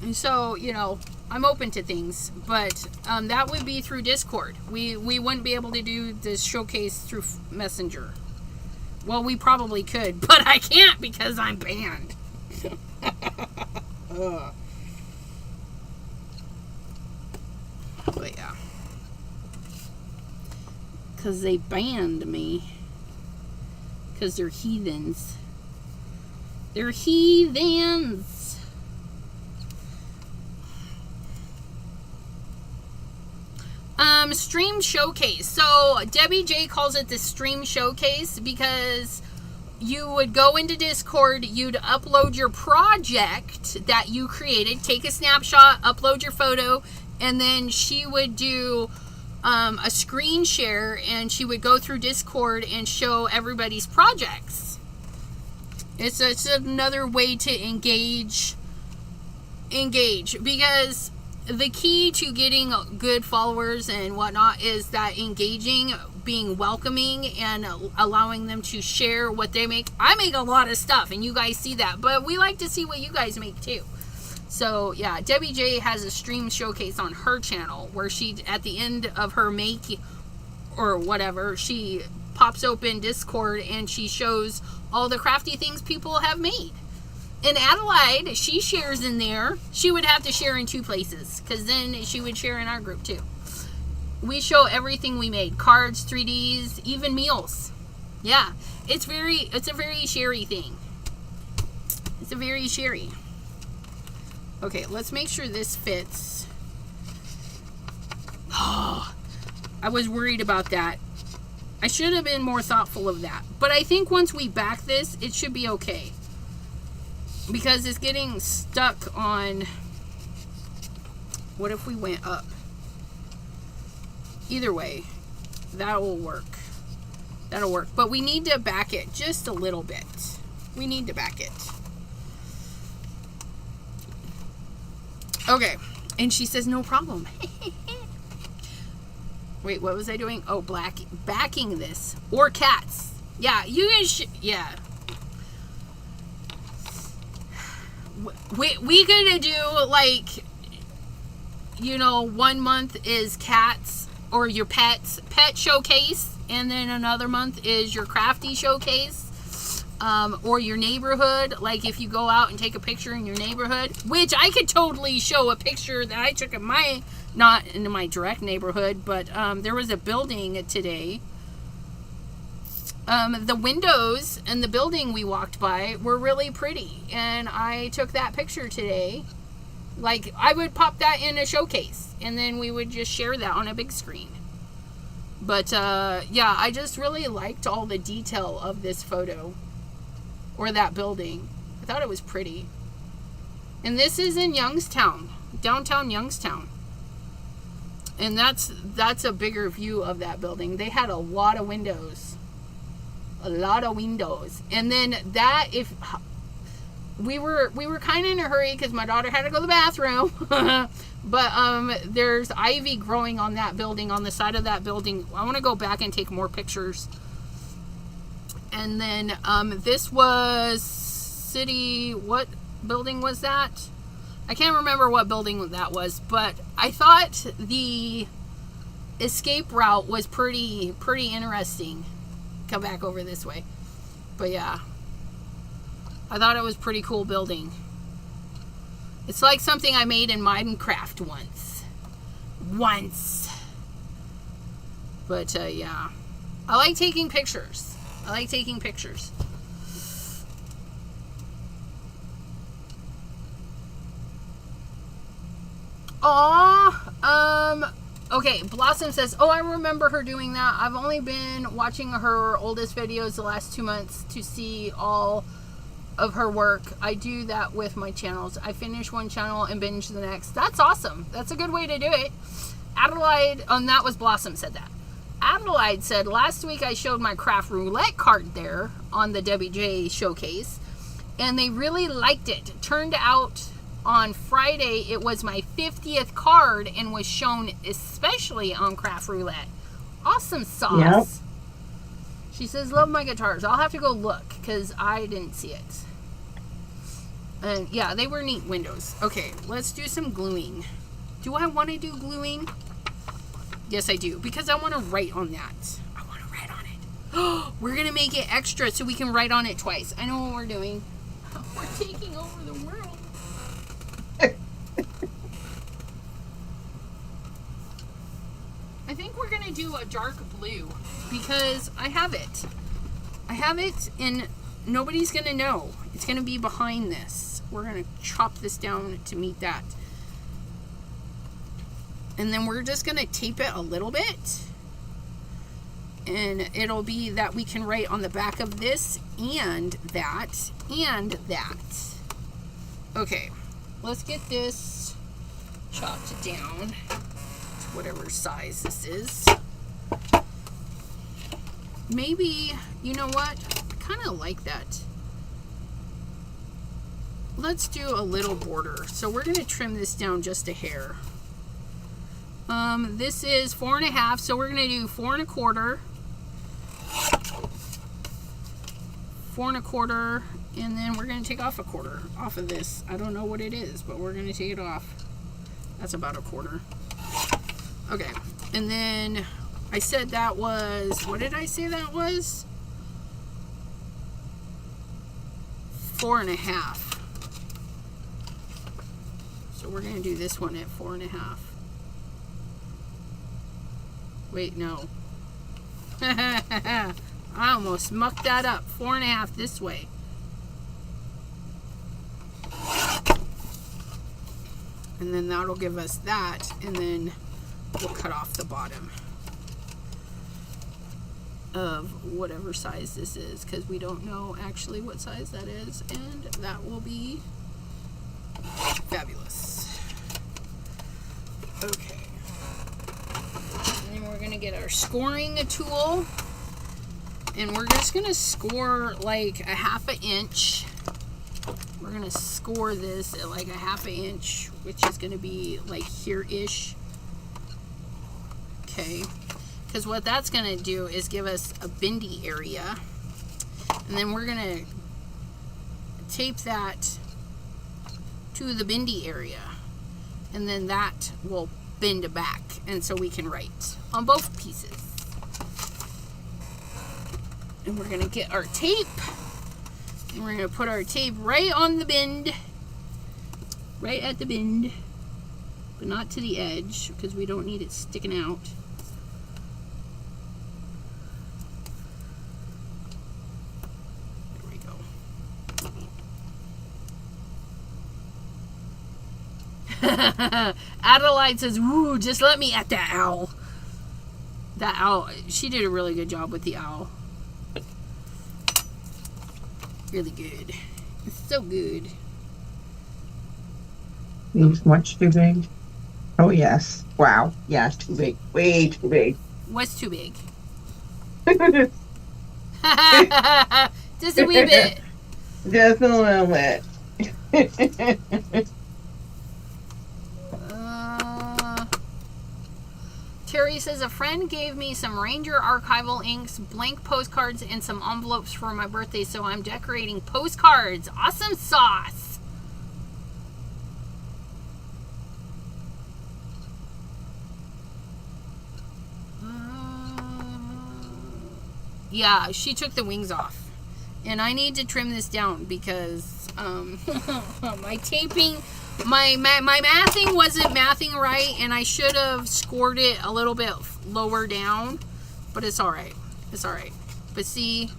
And so, you know, I'm open to things, but that would be through Discord. We wouldn't be able to do this showcase through Messenger. Well, we probably could, but I can't because I'm banned. But yeah. Because they banned me. Because they're heathens. They're heathens. Stream showcase. So Debbie J calls it the stream showcase because you would go into Discord, you'd upload your project that you created, take a snapshot, upload your photo, and then she would do a screen share, and she would go through Discord and show everybody's projects. It's another way to engage because the key to getting good followers and whatnot is that engaging, being welcoming, and allowing them to share what they make. I make a lot of stuff, and you guys see that, but we like to see what you guys make too. So yeah, Debbie J has a stream showcase on her channel where she, at the end of her make or whatever, she pops open Discord and she shows all the crafty things people have made. In Adelaide, she shares in there. She would have to share in two places, because then she would share in our group too. We show everything we made. Cards, 3Ds, even meals. Yeah, it's a very sharey thing. It's a very sharey. Okay, let's make sure this fits. Oh, I was worried about that. I should have been more thoughtful of that. But I think once we back this, it should be okay. Because it's getting stuck on... What if we went up? Either way, that will work. That'll work. But we need to back it just a little bit. We need to back it. Okay. And she says, no problem. Wait, what was I doing? Oh, backing this. Or cats. Yeah, you guys yeah. We gonna do, like, you know, 1 month is cats or your pet showcase, and then another month is your crafty showcase, or your neighborhood. Like if you go out and take a picture in your neighborhood, which I could totally show a picture that I took in my, not in my direct neighborhood, but there was a building today. The windows in the building we walked by were really pretty, and I took that picture today. Like, I would pop that in a showcase, and then we would just share that on a big screen. But, yeah, I just really liked all the detail of this photo, or that building. I thought it was pretty. And this is in Youngstown, downtown Youngstown. And that's a bigger view of that building. They had a lot of windows. A lot of windows. And then that, if we were kind of in a hurry because my daughter had to go to the bathroom. But there's ivy growing on that building, on the side of that building. I want to go back and take more pictures. And then this was city, what building was that? I can't remember what building that was, but I thought the escape route was pretty interesting. Come back over this way. But yeah, I thought it was pretty cool building. It's like something I made in Minecraft once. But yeah, I like taking pictures. Aw, okay, Blossom says, oh, I remember her doing that. I've only been watching her oldest videos the last 2 months to see all of her work. I do that with my channels. I finish one channel and binge the next. That's awesome. That's a good way to do it. Adelaide, and that was Blossom said that. Adelaide said, last week I showed my craft roulette card there on the Debbie J showcase, and they really liked it. Turned out on Friday it was my 50th card and was shown especially on craft roulette. Awesome sauce. Yep. She says, love my guitars. I'll have to go look because I didn't see it. And yeah, they were neat windows. Okay, let's do some gluing. Do I want to do gluing? Yes, I do, because I want to write on that. I want to write on it. Oh, we're going to make it extra so we can write on it twice. I know what we're doing. We're taking over the world. I think we're going to do a dark blue because I have it. I have it and nobody's going to know. It's going to be behind this. We're going to chop this down to meet that. And then we're just going to tape it a little bit. And it'll be that we can write on the back of this and that and that. Okay, let's get this chopped down to whatever size this is. Maybe, you know what? I kind of like that. Let's do a little border. So we're going to trim this down just a hair. This is 4.5, so we're going to do 4 1/4. 4 1/4, and then we're going to take off 1/4 off of this. I don't know what it is, but we're going to take it off. That's about 1/4. Okay, and then I said that was, what did I say that was? 4.5. So we're going to do this one at 4.5. Wait, no. I almost mucked that up. 4.5 this way. And then that'll give us that, and then we'll cut off the bottom of whatever size this is, because we don't know actually what size that is, and that will be fabulous. Okay. And then we're going to to get our scoring tool. And we're just going to score like a 1/2 inch. We're going to score this at like a 1/2 inch, which is going to be like here-ish. Okay. Because what that's going to do is give us a bendy area. And then we're going to tape that to the bendy area. And then that will bend back. And so we can write on both pieces. And we're going to get our tape. And we're going to put our tape right on the bend. Right at the bend. But not to the edge, because we don't need it sticking out. There we go. Adelaide says, "Ooh, just let me at that owl." That owl, she did a really good job with the owl. Really good. It's so good. It's much too big. Oh, yes. Wow. Yeah, it's too big. Way too big. What's too big? Just a wee bit. Just a little bit. Terry says, a friend gave me some Ranger archival inks, blank postcards, and some envelopes for my birthday, so I'm decorating postcards. Awesome sauce. Yeah, she took the wings off. And I need to trim this down because my taping... My mathing wasn't mathing right, and I should have scored it a little bit lower down, but it's alright. It's alright. But see,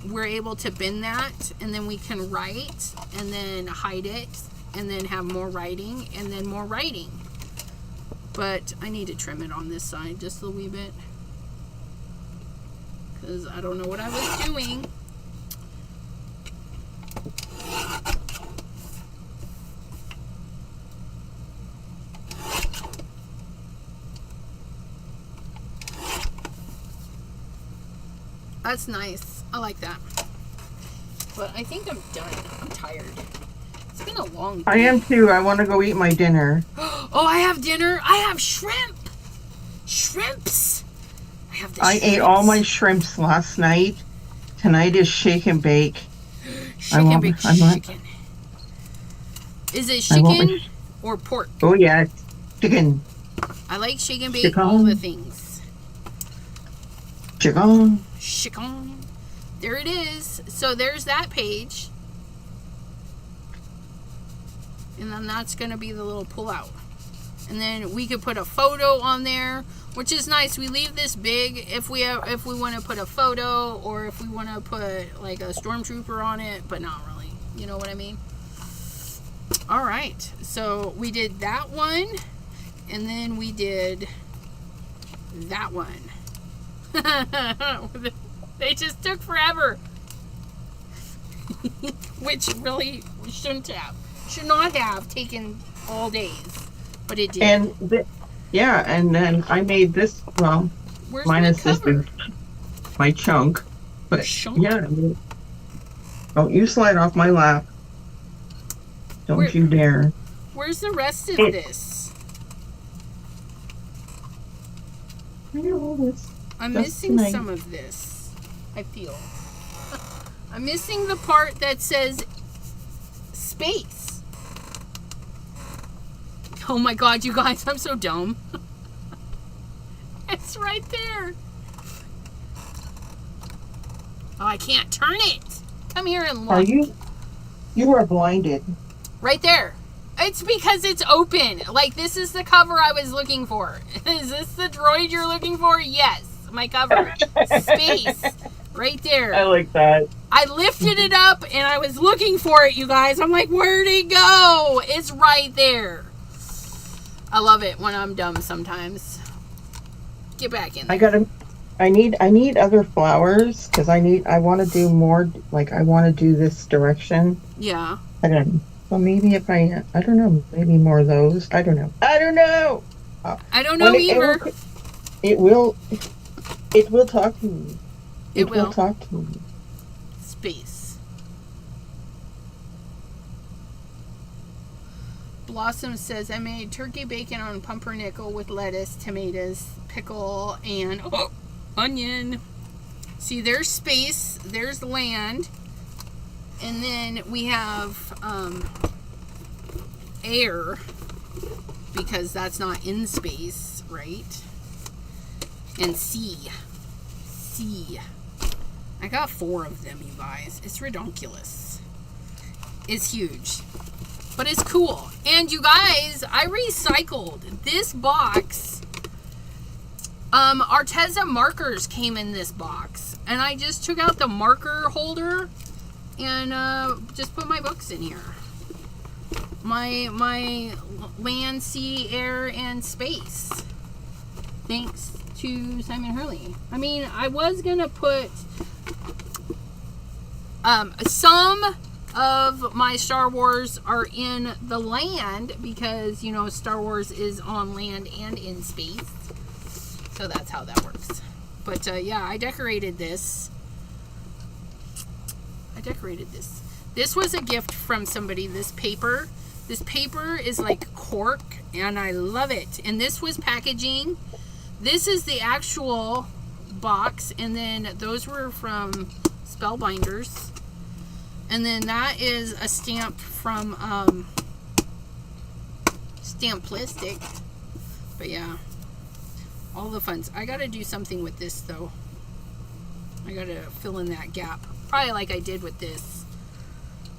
we're able to bend that, and then we can write, and then hide it, and then have more writing, and then more writing. But I need to trim it on this side just a wee bit, because I don't know what I was doing. That's nice. I like that. But I think I'm done. I'm tired. It's been a long day. I am too. I want to go eat my dinner. Oh, I have dinner. I have shrimp. Shrimps. I ate all my shrimps last night. Tonight is shake and bake. Shake and bake chicken. Is it chicken or pork? Oh, yeah. Chicken. I like shake and bake all the things. Chicken. Chicken. There it is. So there's that page. And then that's going to be the little pull out. And then we could put a photo on there, which is nice. We leave this big if we want to put a photo, or if we want to put like a stormtrooper on it, but not really. You know what I mean? All right. So we did that one, and then we did that one. They just took forever. Which really should not have taken all days, but it did. And and then I made this. Well, where's minus the cover? This my chunk, but yeah. Don't you slide off my lap? Don't you dare. Where's the rest of this? I'm missing some of this. I feel. I'm missing the part that says space. Oh my god, you guys, I'm so dumb. It's right there. Oh, I can't turn it. Come here and look. You are blinded. Right there. It's because it's open. Like, this is the cover I was looking for. Is this the droid you're looking for? Yes. My cover. Space. Right there. I like that. I lifted it up and I was looking for it, you guys. I'm like, where'd it go? It's right there. I love it when I'm dumb sometimes. Get back in there. I need other flowers because I want to do more. Like, I want to do this direction. Yeah. I don't know. Well, maybe if I don't know, maybe more of those. I don't know. I don't know either. It will. It will talk to me. It will talk to me. Space. Blossom says, I made turkey bacon on pumpernickel with lettuce, tomatoes, pickle, and onion. See, there's space, there's land, and then we have air, because that's not in space, right? And sea. I got 4 of them, you guys. It's ridiculous. It's huge. But it's cool. And you guys, I recycled this box. Arteza markers came in this box. And I just took out the marker holder and just put my books in here. My land, sea, air, and space. Thanks to Simon Hurley. I mean, I was gonna put some of my Star Wars are in the land because, you know, Star Wars is on land and in space. So that's how that works. But yeah, I decorated this. This was a gift from somebody, this paper. This paper is like cork, and I love it. And this was packaging. This is the actual box, and then those were from Spellbinders. And then that is a stamp from Stamplistic. But yeah, all the funds. I gotta do something with this though. I gotta fill in that gap. Probably like I did with this.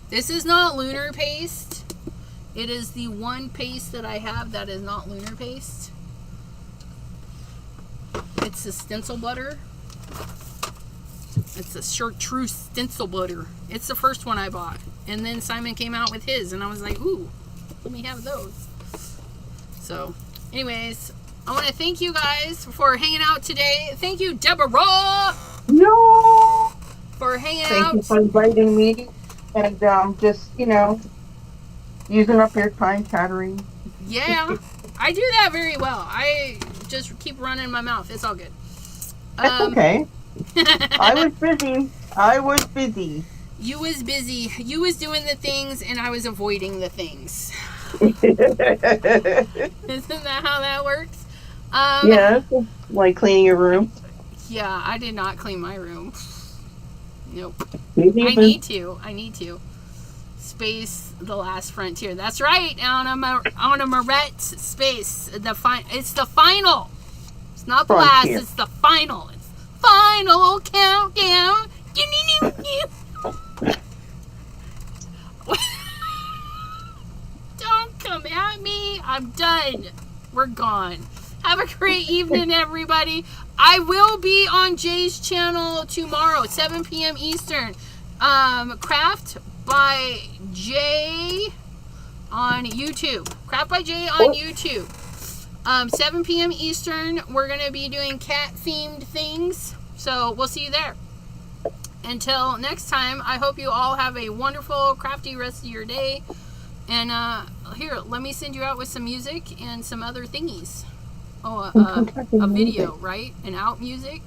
This is not lunar paste. It is the one paste that I have that is not lunar paste. It's the stencil butter. It's a chartreuse stencil butter. It's the first one I bought. And then Simon came out with his, and I was like, ooh, let me have those. So, anyways, I want to thank you guys for hanging out today. Thank you, Deborah! No! For hanging out. Thank you for inviting me. And just, you know, using up your time chattering. Yeah, I do that very well. I just keep running my mouth. It's all good. That's okay. I was busy. You was busy. You was doing the things, and I was avoiding the things. Isn't that how that works? Yeah, like cleaning your room. Yeah, I did not clean my room. Nope. I need to. Space, the last frontier. That's right. On a Moret space. It's the final. It's not the last. It's the final. It's final countdown. Don't come at me. I'm done. We're gone. Have a great evening, everybody. I will be on Jay's channel tomorrow, 7 p.m. Eastern. Craft by Jay on YouTube. Craft by Jay on YouTube. 7 p.m. Eastern. We're going to be doing cat-themed things. So we'll see you there. Until next time, I hope you all have a wonderful, crafty rest of your day. And here, let me send you out with some music and some other thingies. Oh, a video, right? An out music.